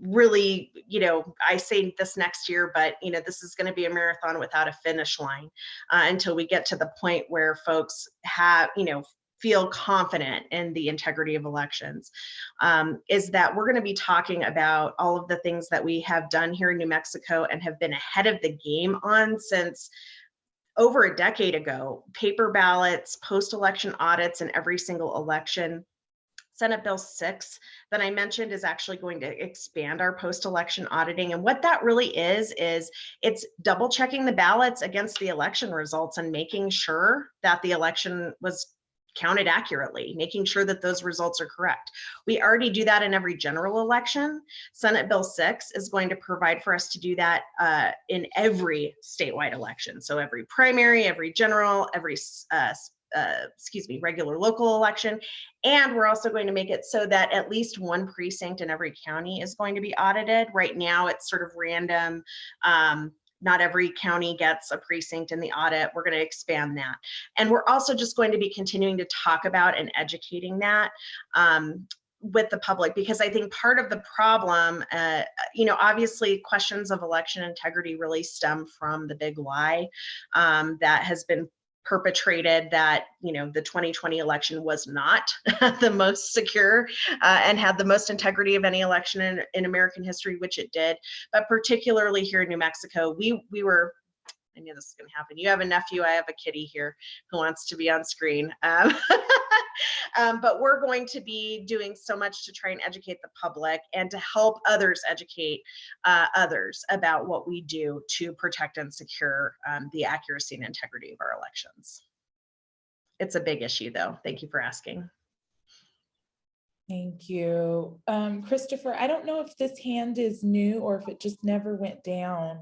you know, I say this next year, but, you know, this is going to be a marathon without a finish line until we get to the point where folks have, you know, feel confident in the integrity of elections, is that we're going to be talking about all of the things that we have done here in New Mexico and have been ahead of the game on since over a decade ago. Paper ballots, post-election audits in every single election, Senate Bill 6 that I mentioned is actually going to expand our post-election auditing. And what that really is it's double checking the ballots against the election results and making sure that the election was counted accurately, making sure that those results are correct. We already do that in every general election. Senate Bill 6 is going to provide for us to do that in every statewide election. So every primary, every general, every regular local election. And we're also going to make it so that at least one precinct in every county is going to be audited. Right now, it's sort of random. Not every county gets a precinct in the audit. We're going to expand that. And we're also just going to be continuing to talk about and educating that with the public, because I think part of the problem, obviously questions of election integrity really stem from the big lie that has been perpetrated, that the 2020 election was not the most secure and had the most integrity of any election in American history, which it did. But particularly here in New Mexico, we were, I knew this was going to happen. You have a nephew, I have a kitty here who wants to be on screen. But we're going to be doing so much to try and educate the public and to help others educate others about what we do to protect and secure the accuracy and integrity of our elections. It's a big issue, though. Thank you for asking. Thank you. Christopher, I don't know if this hand is new or if it just never went down.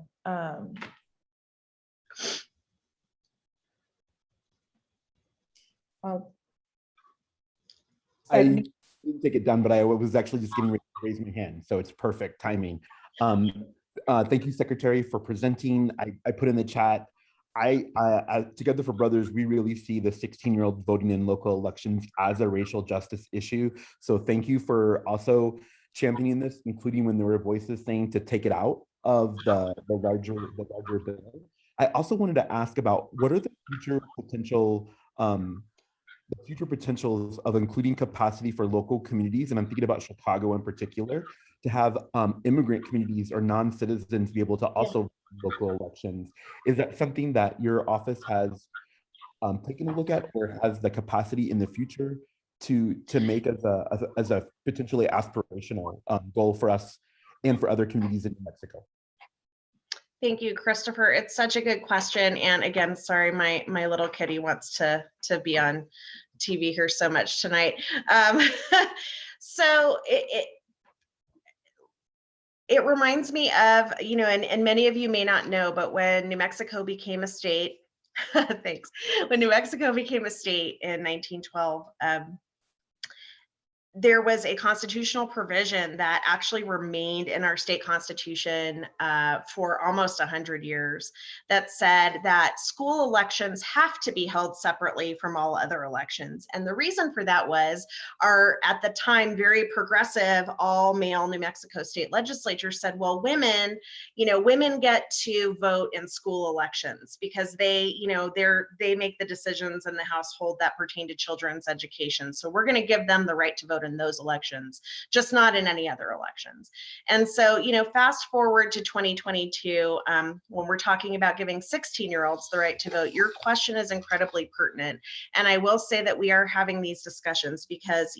I didn't take it down, but I was actually just getting ready to raise my hand, so it's perfect timing. Thank you, Secretary, for presenting. I put in the chat, Together for Brothers, we really see the 16-year-old voting in local elections as a racial justice issue. So thank you for also championing this, including when there were voices saying to take it out of the larger bill. I also wanted to ask about what are the future potentials of including capacity for local communities, and I'm thinking about Chicago in particular, to have immigrant communities or non-citizens be able to also local elections. Is that something that your office has taken a look at, or has the capacity in the future to make as a potentially aspirational goal for us and for other communities in New Mexico? Thank you, Christopher. It's such a good question. And again, sorry, my little kitty wants to be on TV here so much tonight. So it reminds me of, and many of you may not know, but when New Mexico became a state, thanks. When New Mexico became a state in 1912, there was a constitutional provision that actually remained in our state constitution for almost 100 years that said that school elections have to be held separately from all other elections. And the reason for that was our, at the time, very progressive, all male New Mexico state legislature said, well, women get to vote in school elections because they make the decisions in the household that pertain to children's education. So we're going to give them the right to vote in those elections, just not in any other elections. And so, fast forward to 2022, when we're talking about giving 16-year-olds the right to vote, your question is incredibly pertinent. And I will say that we are having these discussions because,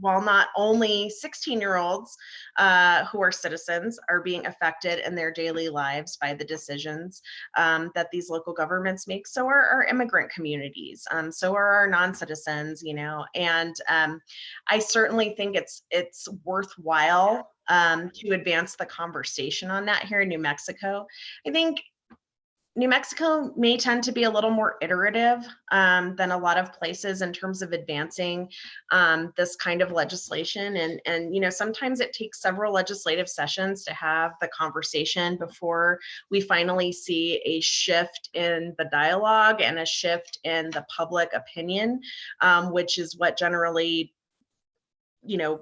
while not only 16-year-olds who are citizens are being affected in their daily lives by the decisions that these local governments make, so are our immigrant communities, so are our non-citizens, and I certainly think it's worthwhile to advance the conversation on that here in New Mexico. I think New Mexico may tend to be a little more iterative than a lot of places in terms of advancing this kind of legislation. And sometimes it takes several legislative sessions to have the conversation before we finally see a shift in the dialogue and a shift in the public opinion, which is what generally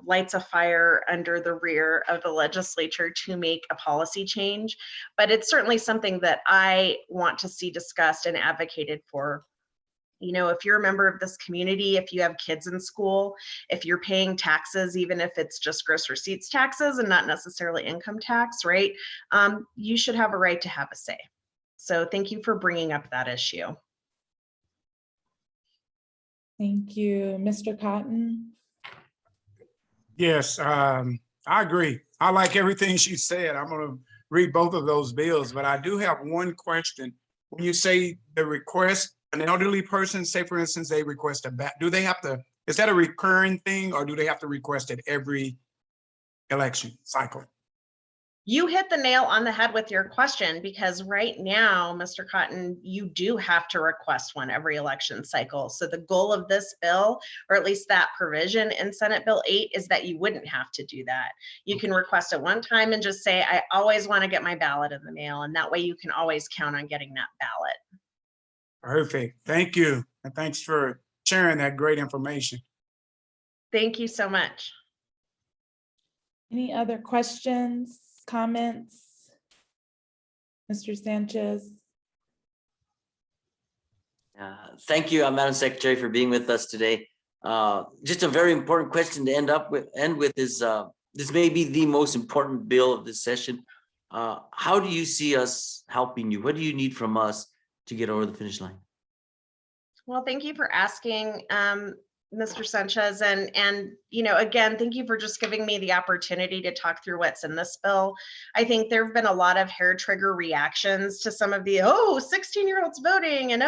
lights a fire under the rear of the legislature to make a policy change. But it's certainly something that I want to see discussed and advocated for. If you're a member of this community, if you have kids in school, if you're paying taxes, even if it's just gross receipts taxes and not necessarily income tax, right? You should have a right to have a say. So thank you for bringing up that issue. Thank you. Mr. Cotton? Yes, I agree. I like everything she said. I'm gonna read both of those bills, but I do have one question. When you say the request, an elderly person, say for instance, they request a back, do they have to, is that a recurring thing or do they have to request it every election cycle? You hit the nail on the head with your question, because right now, Mr. Cotton, you do have to request one every election cycle. So the goal of this bill, or at least that provision in Senate Bill 8, is that you wouldn't have to do that. You can request it one time and just say, I always want to get my ballot in the mail. And that way you can always count on getting that ballot. Perfect. Thank you. And thanks for sharing that great information. Thank you so much. Any other questions, comments? Mr. Sanchez? Thank you, Madam Secretary, for being with us today. Just a very important question to end with is, this may be the most important bill of this session. How do you see us helping you? What do you need from us to get over the finish line? Well, thank you for asking, Mr. Sanchez, and again, thank you for just giving me the opportunity to talk through what's in this bill. I think there have been a lot of hair trigger reactions to some of the 16-year-olds voting and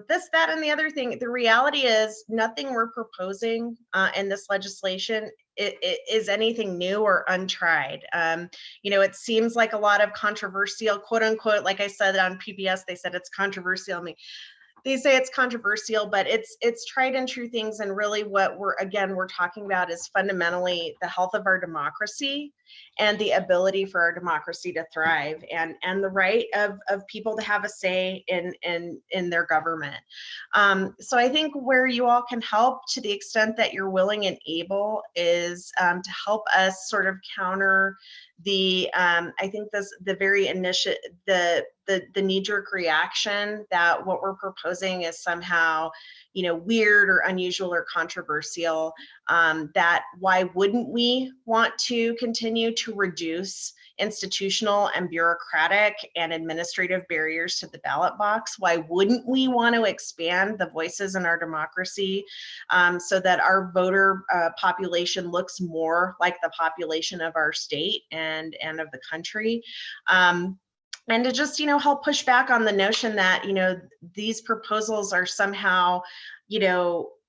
this, that, and the other thing. The reality is nothing we're proposing in this legislation is anything new or untried. It seems like a lot of controversial, quote unquote, like I said on PBS, they said it's controversial. They say it's controversial, but it's tried and true things. And really what we're talking about is fundamentally the health of our democracy and the ability for our democracy to thrive, and the right of people to have a say in their government. So I think where you all can help, to the extent that you're willing and able, is to help us sort of counter the I think the knee-jerk reaction that what we're proposing is somehow weird or unusual or controversial. That why wouldn't we want to continue to reduce institutional and bureaucratic and administrative barriers to the ballot box? Why wouldn't we want to expand the voices in our democracy so that our voter population looks more like the population of our state and of the country? And to just, help push back on the notion that, these proposals are somehow,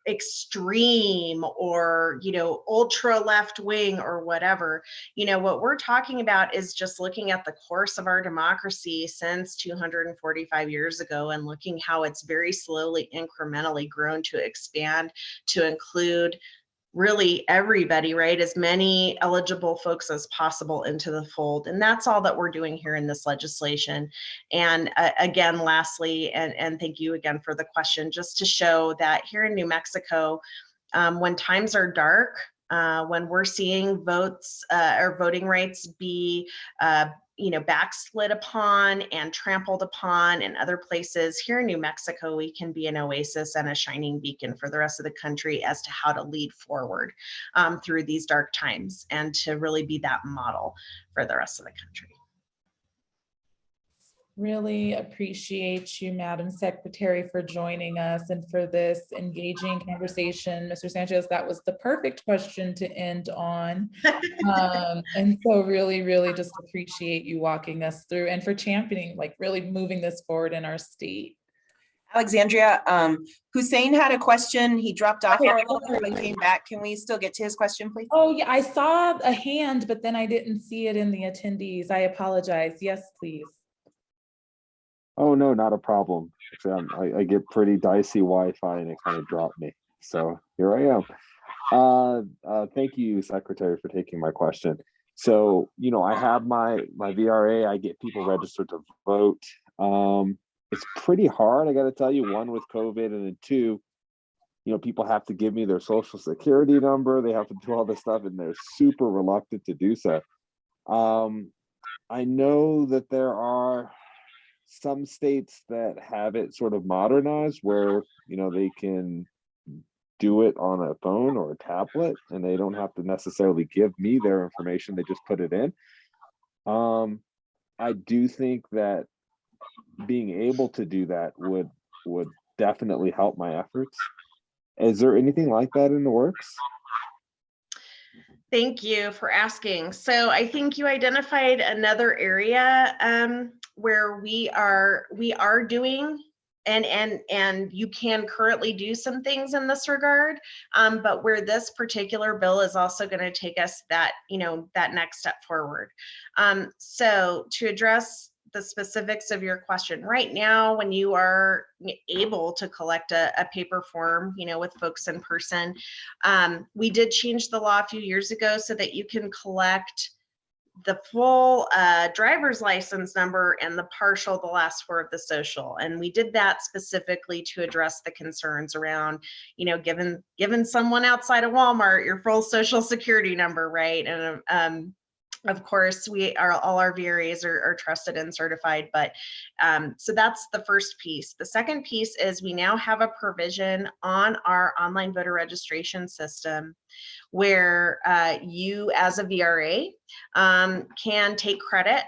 extreme or, ultra left wing or whatever. What we're talking about is just looking at the course of our democracy since 245 years ago and looking how it's very slowly, incrementally grown to expand to include really everybody, right? As many eligible folks as possible into the fold. And that's all that we're doing here in this legislation. And again, lastly, and thank you again for the question, just to show that here in New Mexico, when times are dark, when we're seeing votes or voting rights be backslid upon and trampled upon in other places, here in New Mexico, we can be an oasis and a shining beacon for the rest of the country as to how to lead forward through these dark times and to really be that model for the rest of the country. Really appreciate you, Madam Secretary, for joining us and for this engaging conversation. Mr. Sanchez, that was the perfect question to end on. And so really just appreciate you walking us through and for championing, really moving this forward in our state. Alexandria, Hussein had a question. He dropped off for a little bit and came back. Can we still get to his question, please? Oh yeah, I saw a hand, but then I didn't see it in the attendees. I apologize. Yes, please. Oh, no, not a problem. I get pretty dicey Wi-Fi and it kind of dropped me. So here I am. Thank you, Secretary, for taking my question. So, I have my VRA, I get people registered to vote. It's pretty hard, I got to tell you, one with COVID, and then two, people have to give me their social security number. They have to do all this stuff and they're super reluctant to do so. I know that there are some states that have it sort of modernized where, they can do it on a phone or a tablet and they don't have to necessarily give me their information. They just put it in. I do think that being able to do that would definitely help my efforts. Is there anything like that in the works? Thank you for asking. So I think you identified another area where we are doing and you can currently do some things in this regard, but where this particular bill is also going to take us that that next step forward. So to address the specifics of your question, right now, when you are able to collect a paper form, with folks in person, we did change the law a few years ago so that you can collect the full driver's license number and the partial, the last four of the social. And we did that specifically to address the concerns around, giving someone outside of Walmart your full social security number, right? And of course, all our VRAs are trusted and certified, but so that's the first piece. The second piece is we now have a provision on our online voter registration system where you as a VRA can take credit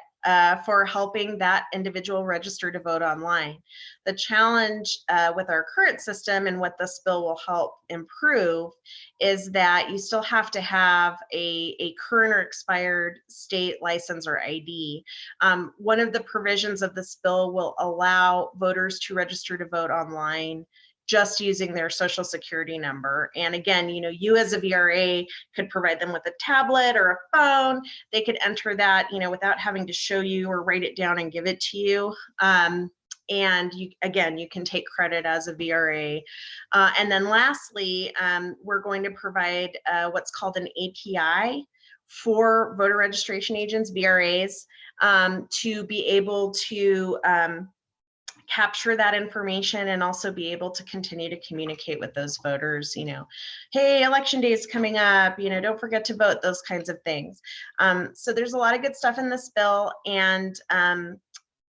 for helping that individual register to vote online. The challenge with our current system and what this bill will help improve is that you still have to have a current or expired state license or ID. One of the provisions of this bill will allow voters to register to vote online just using their social security number. And again, you as a VRA could provide them with a tablet or a phone. They could enter that, without having to show you or write it down and give it to you. And you can take credit as a VRA. And then lastly, we're going to provide what's called an API for voter registration agents, VRAs, to be able to capture that information and also be able to continue to communicate with those voters, hey, election day is coming up, don't forget to vote, those kinds of things. So there's a lot of good stuff in this bill. And,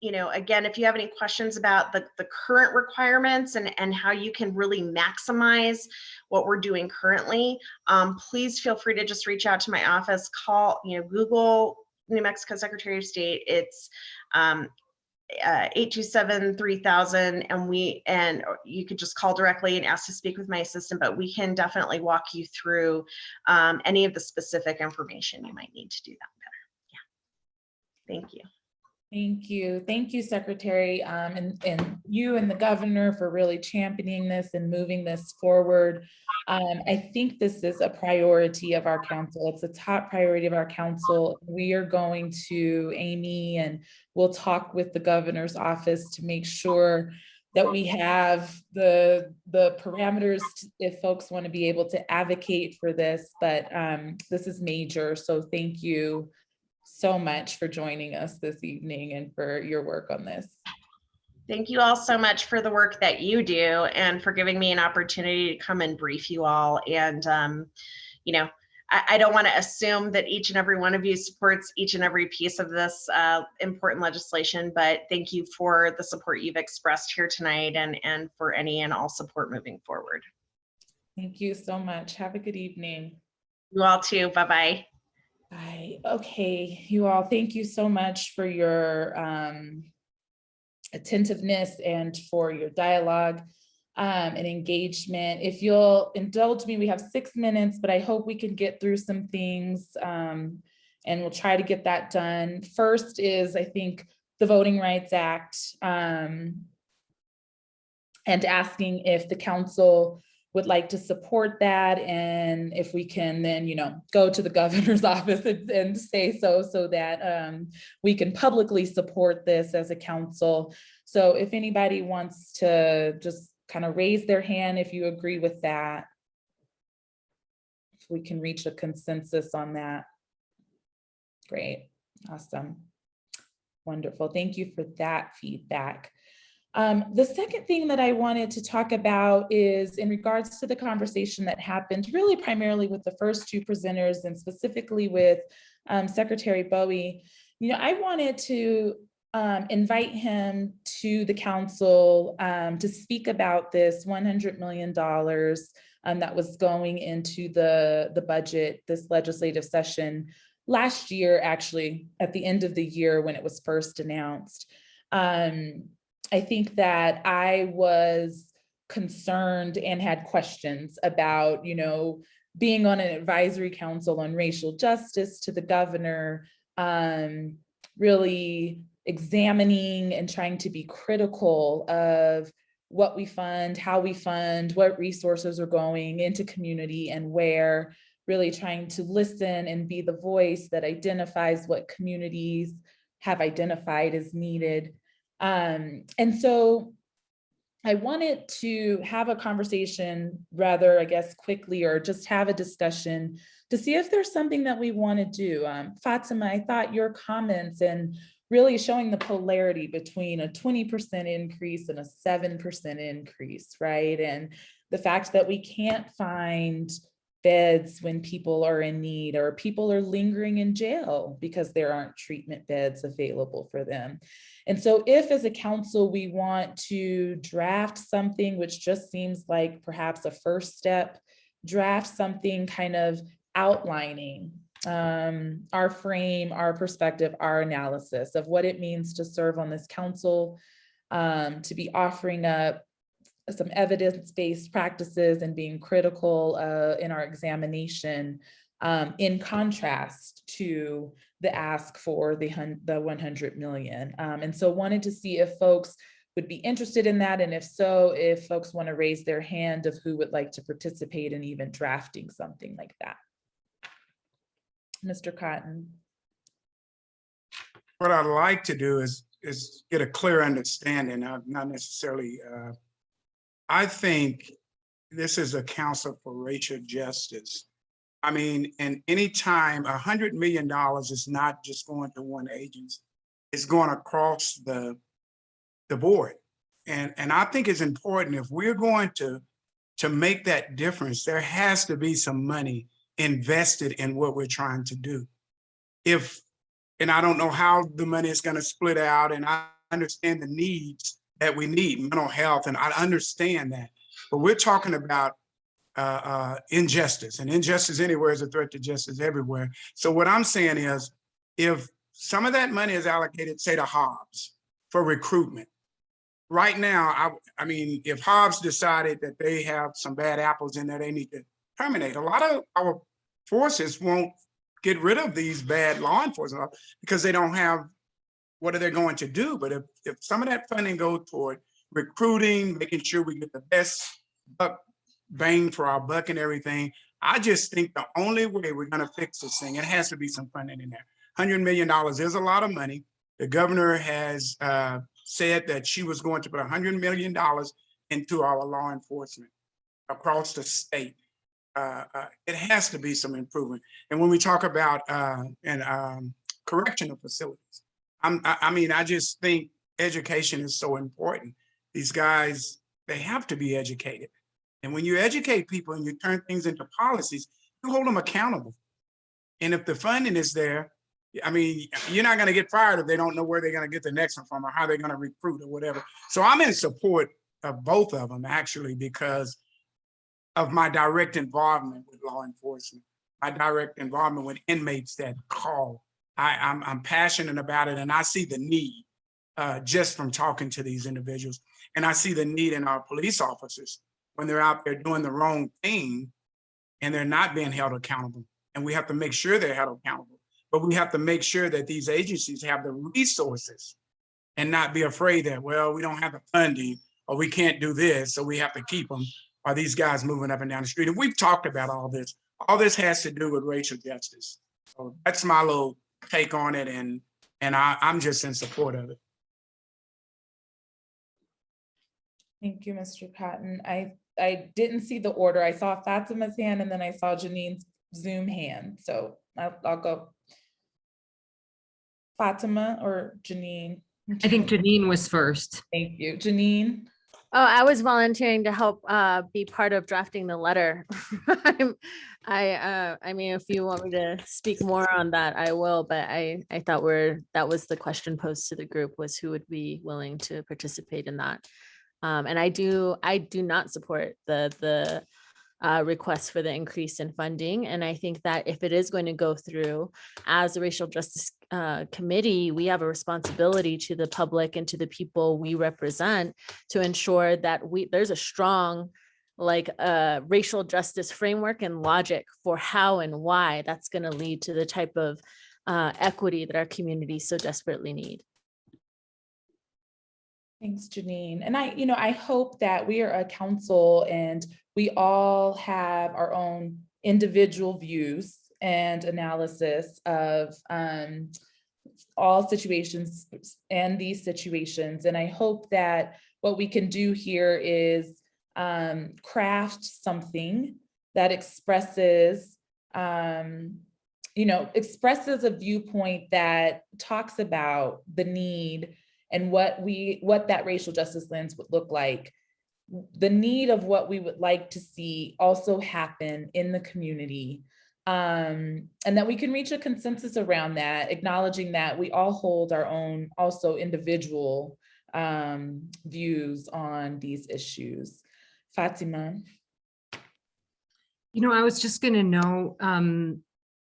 again, if you have any questions about the current requirements and how you can really maximize what we're doing currently, please feel free to just reach out to my office, call, Google New Mexico Secretary of State. It's 827-3000, and you could just call directly and ask to speak with my assistant, but we can definitely walk you through any of the specific information you might need to do that better. Yeah. Thank you. Thank you. Thank you, Secretary, and you and the governor for really championing this and moving this forward. I think this is a priority of our council. It's a top priority of our council. We are going to Amy and we'll talk with the governor's office to make sure that we have the parameters if folks want to be able to advocate for this, but this is major. So thank you so much for joining us this evening and for your work on this. Thank you all so much for the work that you do and for giving me an opportunity to come and brief you all. And, I don't want to assume that each and every one of you supports each and every piece of this important legislation, but thank you for the support you've expressed here tonight and for any and all support moving forward. Thank you so much. Have a good evening. You all too. Bye-bye. Bye. Okay, you all, thank you so much for your attentiveness and for your dialogue and engagement. If you'll indulge me, we have 6 minutes, but I hope we can get through some things and we'll try to get that done. First is, I think, the Voting Rights Act and asking if the council would like to support that, and if we can then, go to the governor's office and say so that we can publicly support this as a council. So if anybody wants to just kind of raise their hand if you agree with that, if we can reach a consensus on that. Great, awesome, wonderful. Thank you for that feedback. The second thing that I wanted to talk about is in regards to the conversation that happened really primarily with the first two presenters and specifically with Secretary Bowie. I wanted to invite him to the council to speak about this $100 million that was going into the budget this legislative session last year, actually at the end of the year when it was first announced. I think that I was concerned and had questions about, being on an advisory council on racial justice to the governor, really examining and trying to be critical of what we fund, how we fund, what resources are going into community and where, really trying to listen and be the voice that identifies what communities have identified as needed. And so I wanted to have a conversation rather, I guess, quickly, or just have a discussion to see if there's something that we want to do. Fatima, I thought your comments and really showing the polarity between a 20% increase and a 7% increase, right? And the fact that we can't find beds when people are in need, or people are lingering in jail because there aren't treatment beds available for them. And so if as a council, we want to draft something, which just seems like perhaps a first step, draft something kind of outlining our frame, our perspective, our analysis of what it means to serve on this council, to be offering up some evidence-based practices and being critical in our examination, in contrast to the ask for the 100 million. And so wanted to see if folks would be interested in that, and if so, if folks want to raise their hand of who would like to participate in even drafting something like that. Mr. Cotton. What I'd like to do is get a clear understanding, not necessarily, I think this is a council for racial justice. I mean, and anytime $100 million is not just going to one agency, it's going across the board. And I think it's important, if we're going to make that difference, there has to be some money invested in what we're trying to do. And I don't know how the money is going to split out, and I understand the needs that we need, mental health, and I understand that. But we're talking about injustice, and injustice anywhere is a threat to justice everywhere. So what I'm saying is, if some of that money is allocated, say to Hobbs for recruitment, right now, I mean, if Hobbs decided that they have some bad apples in there, they need to terminate. A lot of our forces won't get rid of these bad law enforcement because they don't have, what are they going to do? But if some of that funding goes toward recruiting, making sure we get the best bang for our buck and everything, I just think the only way we're going to fix this thing, it has to be some funding in there. $100 million is a lot of money. The governor has said that she was going to put $100 million into our law enforcement across the state. It has to be some improvement. And when we talk about correctional facilities, I just think education is so important. These guys, they have to be educated. And when you educate people and you turn things into policies, you hold them accountable. And if the funding is there, I mean, you're not going to get fired if they don't know where they're going to get the next one from or how they're going to recruit or whatever. So I'm in support of both of them, actually, because of my direct involvement with law enforcement, my direct involvement with inmates that call. I'm passionate about it, and I see the need just from talking to these individuals. And I see the need in our police officers when they're out there doing the wrong thing and they're not being held accountable. And we have to make sure they're held accountable. But we have to make sure that these agencies have the resources and not be afraid that, well, we don't have the funding or we can't do this, so we have to keep them, or these guys moving up and down the street. And we've talked about all this. All this has to do with racial justice. So that's my little take on it, and I'm just in support of it. Thank you, Mr. Cotton. I didn't see the order. I saw Fatima's hand and then I saw Janine's Zoom hand. So I'll go. Fatima or Janine? I think Janine was first. Thank you. Janine? Oh, I was volunteering to help be part of drafting the letter. I mean, if you want me to speak more on that, I will, but I thought that was the question posed to the group, was who would be willing to participate in that. And I do not support the request for the increase in funding. And I think that if it is going to go through as a racial justice committee, we have a responsibility to the public and to the people we represent to ensure that there's a strong like a racial justice framework and logic for how and why that's going to lead to the type of equity that our communities so desperately need. Thanks, Janine. And I hope that we are a council and we all have our own individual views and analysis of all situations and these situations. And I hope that what we can do here is craft something that expresses, expresses a viewpoint that talks about the need and what that racial justice lens would look like, the need of what we would like to see also happen in the community, and that we can reach a consensus around that, acknowledging that we all hold our own also individual views on these issues. Fatima. I was just going to know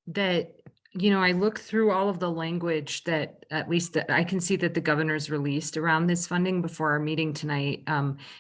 that, I looked through all of the language that at least that I can see that the governor's released around this funding before our meeting tonight,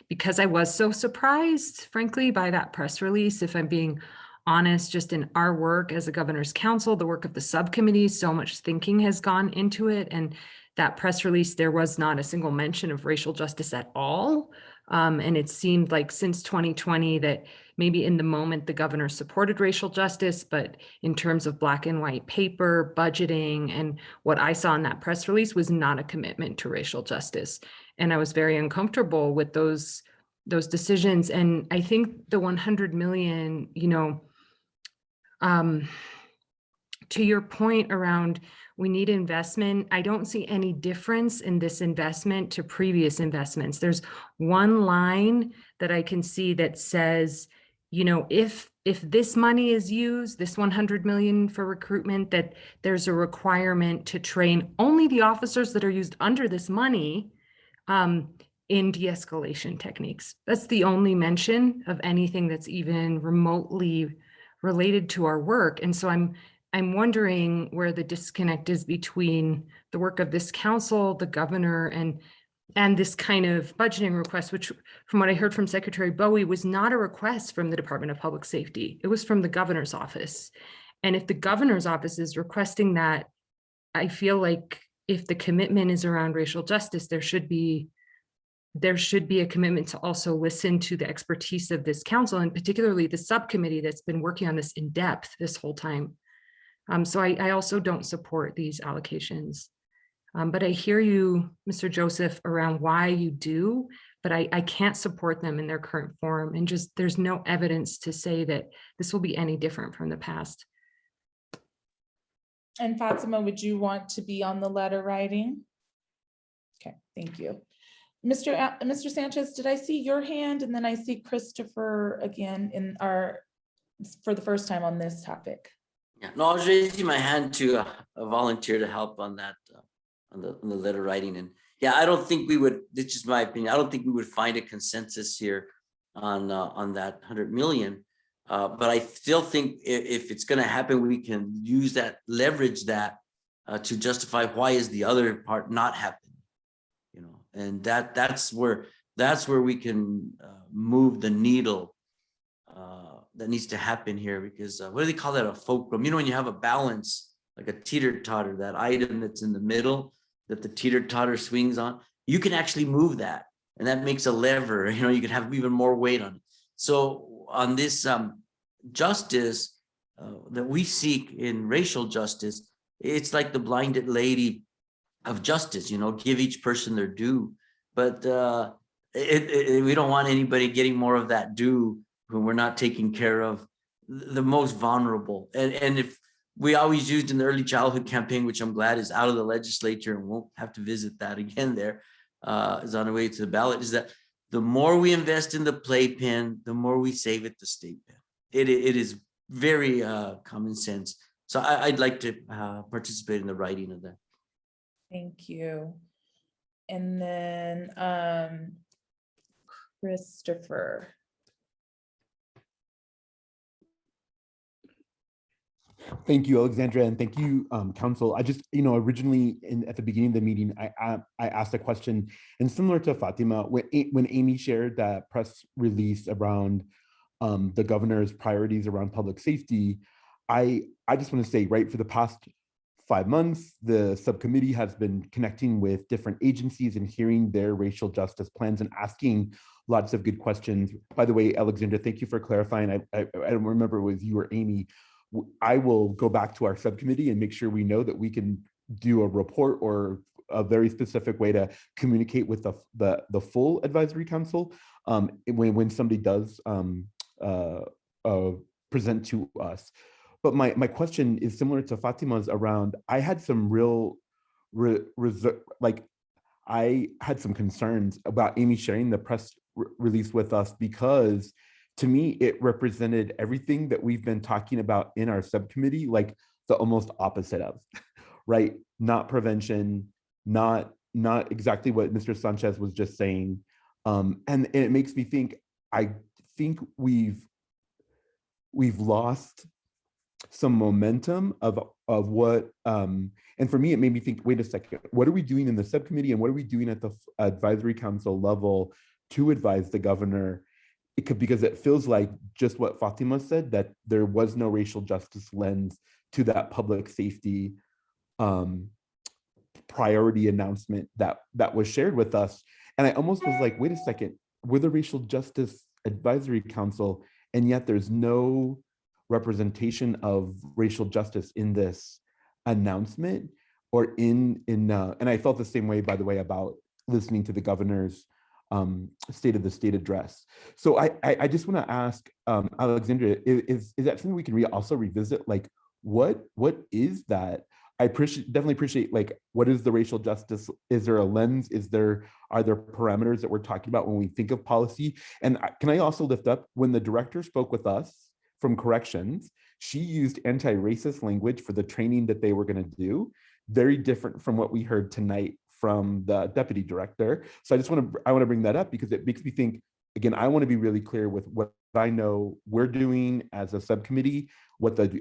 because I was so surprised, frankly, by that press release. If I'm being honest, just in our work as a governor's council, the work of the subcommittee, so much thinking has gone into it. And that press release, there was not a single mention of racial justice at all. And it seemed like since 2020 that maybe in the moment the governor supported racial justice, but in terms of black and white paper, budgeting, and what I saw in that press release was not a commitment to racial justice. And I was very uncomfortable with those decisions. And I think the 100 million, to your point around we need investment, I don't see any difference in this investment to previous investments. There's one line that I can see that says, if this money is used, this 100 million for recruitment, that there's a requirement to train only the officers that are used under this money in de-escalation techniques. That's the only mention of anything that's even remotely related to our work. And so I'm wondering where the disconnect is between the work of this council, the governor, and this kind of budgeting request, which from what I heard from Secretary Bowie was not a request from the Department of Public Safety. It was from the governor's office. And if the governor's office is requesting that, I feel like if the commitment is around racial justice, there should be a commitment to also listen to the expertise of this council, and particularly the subcommittee that's been working on this in depth this whole time. So I also don't support these allocations. But I hear you, Mr. Joseph, around why you do, but I can't support them in their current form. And just there's no evidence to say that this will be any different from the past. And Fatima, would you want to be on the letter writing? Okay, thank you. Mr. Sanchez, did I see your hand? And then I see Christopher again for the first time on this topic. Yeah, no, I was raising my hand to volunteer to help on that, on the letter writing. And yeah, I don't think we would, this is my opinion, I don't think we would find a consensus here on that 100 million. But I still think if it's going to happen, we can use that, leverage that to justify why is the other part not happening, and that's where we can move the needle that needs to happen here, because what do they call that? A fulcrum. When you have a balance, like a teeter-totter, that item that's in the middle that the teeter-totter swings on, you can actually move that, and that makes a lever. You can have even more weight on it. So on this justice that we seek in racial justice, it's like the blinded lady of justice, give each person their due. But we don't want anybody getting more of that due when we're not taking care of the most vulnerable. And if we always used in the early childhood campaign, which I'm glad is out of the legislature and won't have to visit that again there, is on the way to the ballot, is that the more we invest in the playpen, the more we save at the state pen. It is very common sense. So I'd like to participate in the writing of that. Thank you. And then Christopher. Thank you, Alexandra, and thank you, Council. I just, originally at the beginning of the meeting, I asked a question, and similar to Fatima, when Amy shared that press release around the governor's priorities around public safety, I just want to say, right, for the past 5 months, the subcommittee has been connecting with different agencies and hearing their racial justice plans and asking lots of good questions. By the way, Alexandra, thank you for clarifying. I don't remember it was you or Amy. I will go back to our subcommittee and make sure we know that we can do a report or a very specific way to communicate with the full advisory council when somebody does present to us. But my question is similar to Fatima's around, I had some real, I had some concerns about Amy sharing the press release with us, because to me, it represented everything that we've been talking about in our subcommittee, like the almost opposite of, right? Not prevention, not exactly what Mr. Sanchez was just saying. And it makes me think, I think we've lost some momentum of what, and for me, it made me think, wait a second, what are we doing in the subcommittee and what are we doing at the advisory council level to advise the governor? Because it feels like just what Fatima said, that there was no racial justice lens to that public safety priority announcement that was shared with us. And I almost was like, wait a second, we're the Racial Justice Advisory Council, and yet there's no representation of racial justice in this announcement or and I felt the same way, by the way, about listening to the governor's State of the State address. So I just want to ask Alexandra, is that something we can also revisit? Like, what is that? Definitely appreciate, like, what is the racial justice? Is there a lens? Are there parameters that we're talking about when we think of policy? And can I also lift up, when the director spoke with us from corrections, she used anti-racist language for the training that they were going to do, very different from what we heard tonight from the deputy director. So I want to bring that up because it makes me think, again, I want to be really clear with what I know we're doing as a subcommittee, what the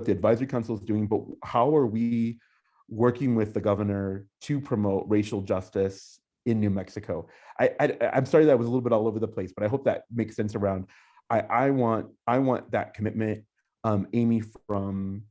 advisory council is doing, but how are we working with the governor to promote racial justice in New Mexico? I'm sorry that was a little bit all over the place, but I hope that makes sense around. I want that commitment, Amy, from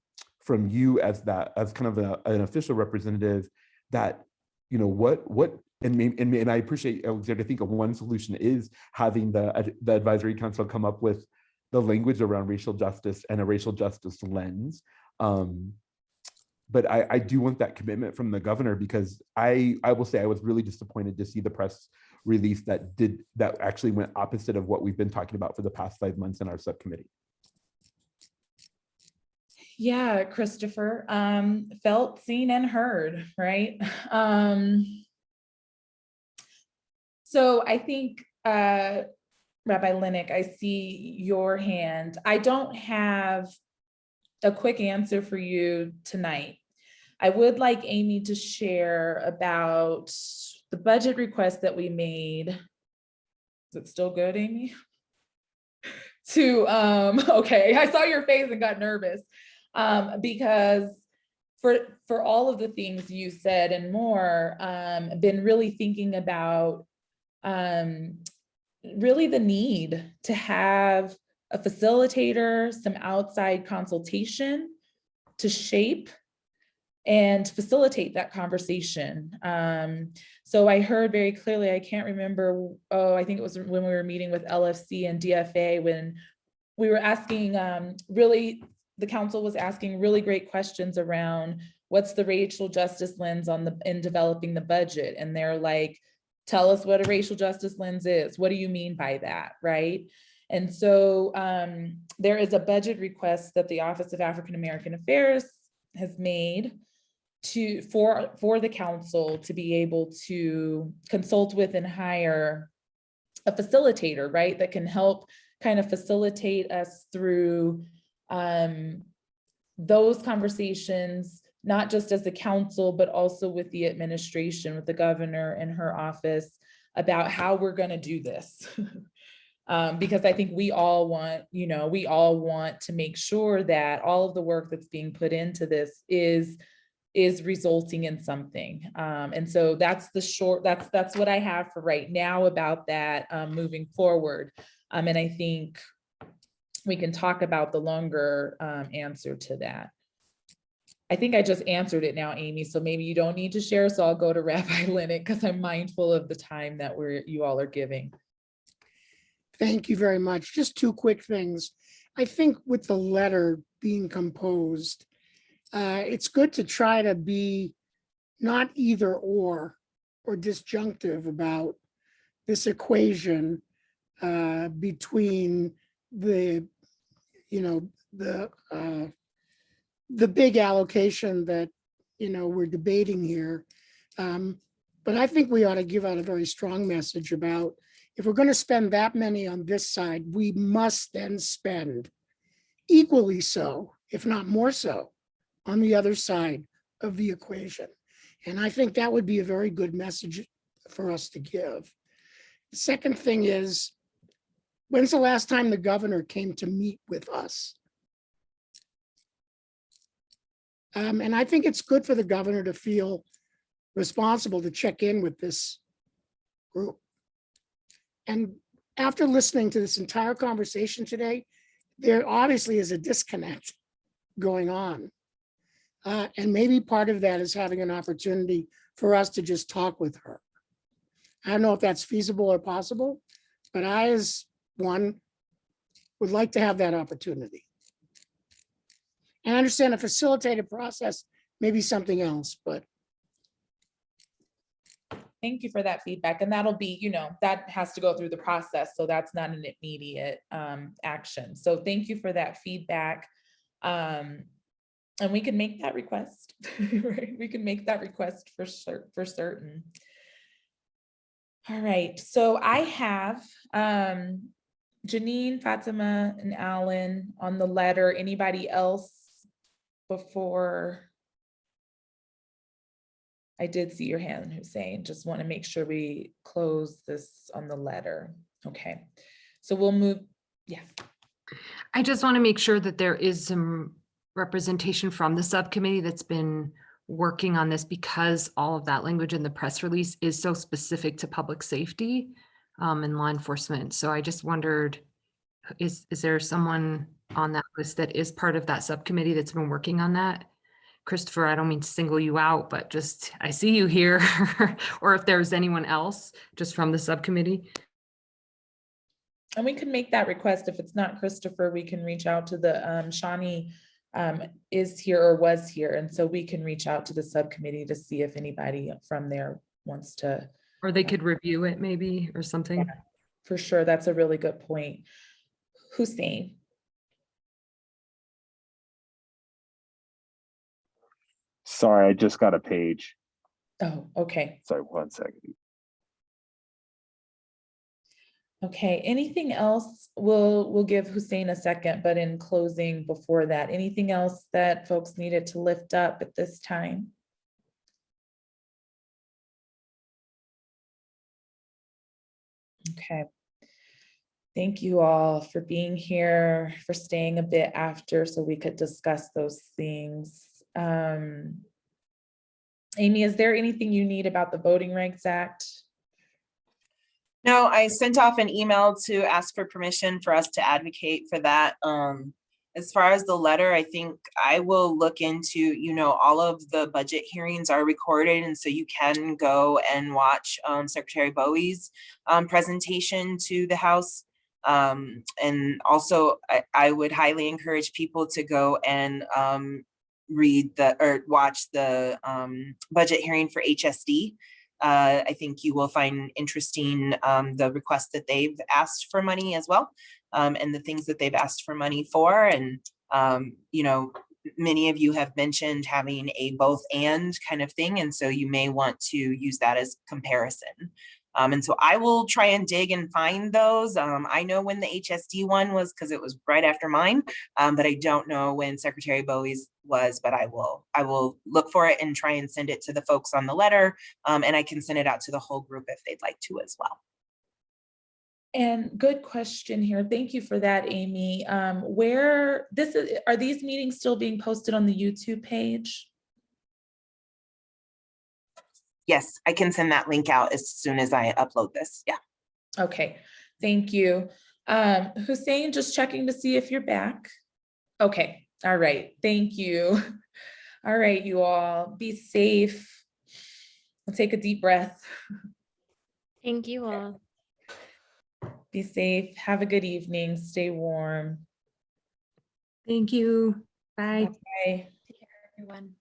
you as kind of an official representative, that and I appreciate, Alexander, I think one solution is having the advisory council come up with the language around racial justice and a racial justice lens. But I do want that commitment from the governor, because I will say I was really disappointed to see the press release that actually went opposite of what we've been talking about for the past 5 months in our subcommittee. Yeah, Christopher, felt, seen, and heard, right? So I think, Rabbi Linick, I see your hand. I don't have a quick answer for you tonight. I would like Amy to share about the budget request that we made. Is it still good, Amy? Okay, I saw your face and got nervous. Because for all of the things you said and more, been really thinking about really the need to have a facilitator, some outside consultation to shape and facilitate that conversation. So I heard very clearly, I can't remember, I think it was when we were meeting with LFC and DFA, when we were asking really, the council was asking really great questions around what's the racial justice lens in developing the budget. And they're like, tell us what a racial justice lens is. What do you mean by that, right? And so there is a budget request that the Office of African American Affairs has made for the council to be able to consult with and hire a facilitator, right? That can help kind of facilitate us through those conversations, not just as the council, but also with the administration, with the governor and her office, about how we're going to do this. Because I think we all want, we all want to make sure that all of the work that's being put into this is resulting in something. And so that's what I have for right now about that, moving forward. And I think we can talk about the longer answer to that. I think I just answered it now, Amy, so maybe you don't need to share, so I'll go to Rabbi Linnet because I'm mindful of the time that you all are giving. Thank you very much. Just two quick things. I think with the letter being composed, it's good to try to be not either or disjunctive about this equation between the big allocation that we're debating here. But I think we ought to give out a very strong message about, if we're going to spend that many on this side, we must then spend equally so, if not more so, on the other side of the equation. And I think that would be a very good message for us to give. The second thing is, when's the last time the governor came to meet with us? And I think it's good for the governor to feel responsible to check in with this group. And after listening to this entire conversation today, there obviously is a disconnect going on. And maybe part of that is having an opportunity for us to just talk with her. I don't know if that's feasible or possible, but I, as one, would like to have that opportunity. And I understand a facilitated process may be something else, but. Thank you for that feedback. And that'll be, that has to go through the process. So that's not an immediate action. So thank you for that feedback. And we can make that request, right? We can make that request for certain. All right. So I have Janine, Fatima, and Alan on the letter. Anybody else before? I did see your hand, Hussein. Just want to make sure we close this on the letter. Okay. So we'll move. Yeah. I just want to make sure that there is some representation from the subcommittee that's been working on this, because all of that language in the press release is so specific to public safety and law enforcement. So I just wondered, is there someone on that list that is part of that subcommittee that's been working on that? Christopher, I don't mean to single you out, but just, I see you here, or if there's anyone else just from the subcommittee. And we can make that request. If it's not Christopher, we can reach out to the Shawnee is here or was here. And so we can reach out to the subcommittee to see if anybody from there wants to. Or they could review it maybe or something. Yeah, for sure. That's a really good point. Hussein. Sorry, I just got a page. Oh, okay. Sorry, 1 second. Okay, anything else? We'll give Hussein a second, but in closing before that, anything else that folks needed to lift up at this time? Okay. Thank you all for being here, for staying a bit after so we could discuss those things. Amy, is there anything you need about the Voting Rights Act? No, I sent off an email to ask for permission for us to advocate for that. As far as the letter, I think I will look into, all of the budget hearings are recorded. And so you can go and watch Secretary Bowie's presentation to the House. And also I would highly encourage people to go and watch the budget hearing for HSD. I think you will find interesting the request that they've asked for money as well, and the things that they've asked for money for. And, many of you have mentioned having a both and kind of thing. And so you may want to use that as comparison. And so I will try and dig and find those. I know when the HSD one was because it was right after mine, but I don't know when Secretary Bowie's was, but I will look for it and try and send it to the folks on the letter. And I can send it out to the whole group if they'd like to as well. And good question here. Thank you for that, Amy. Where this is, are these meetings still being posted on the YouTube page? Yes, I can send that link out as soon as I upload this. Yeah. Okay, thank you. Hussein, just checking to see if you're back. Okay, all right, thank you. All right, you all, be safe. I'll take a deep breath. Thank you all. Be safe. Have a good evening. Stay warm. Thank you. Bye. Bye. Everyone.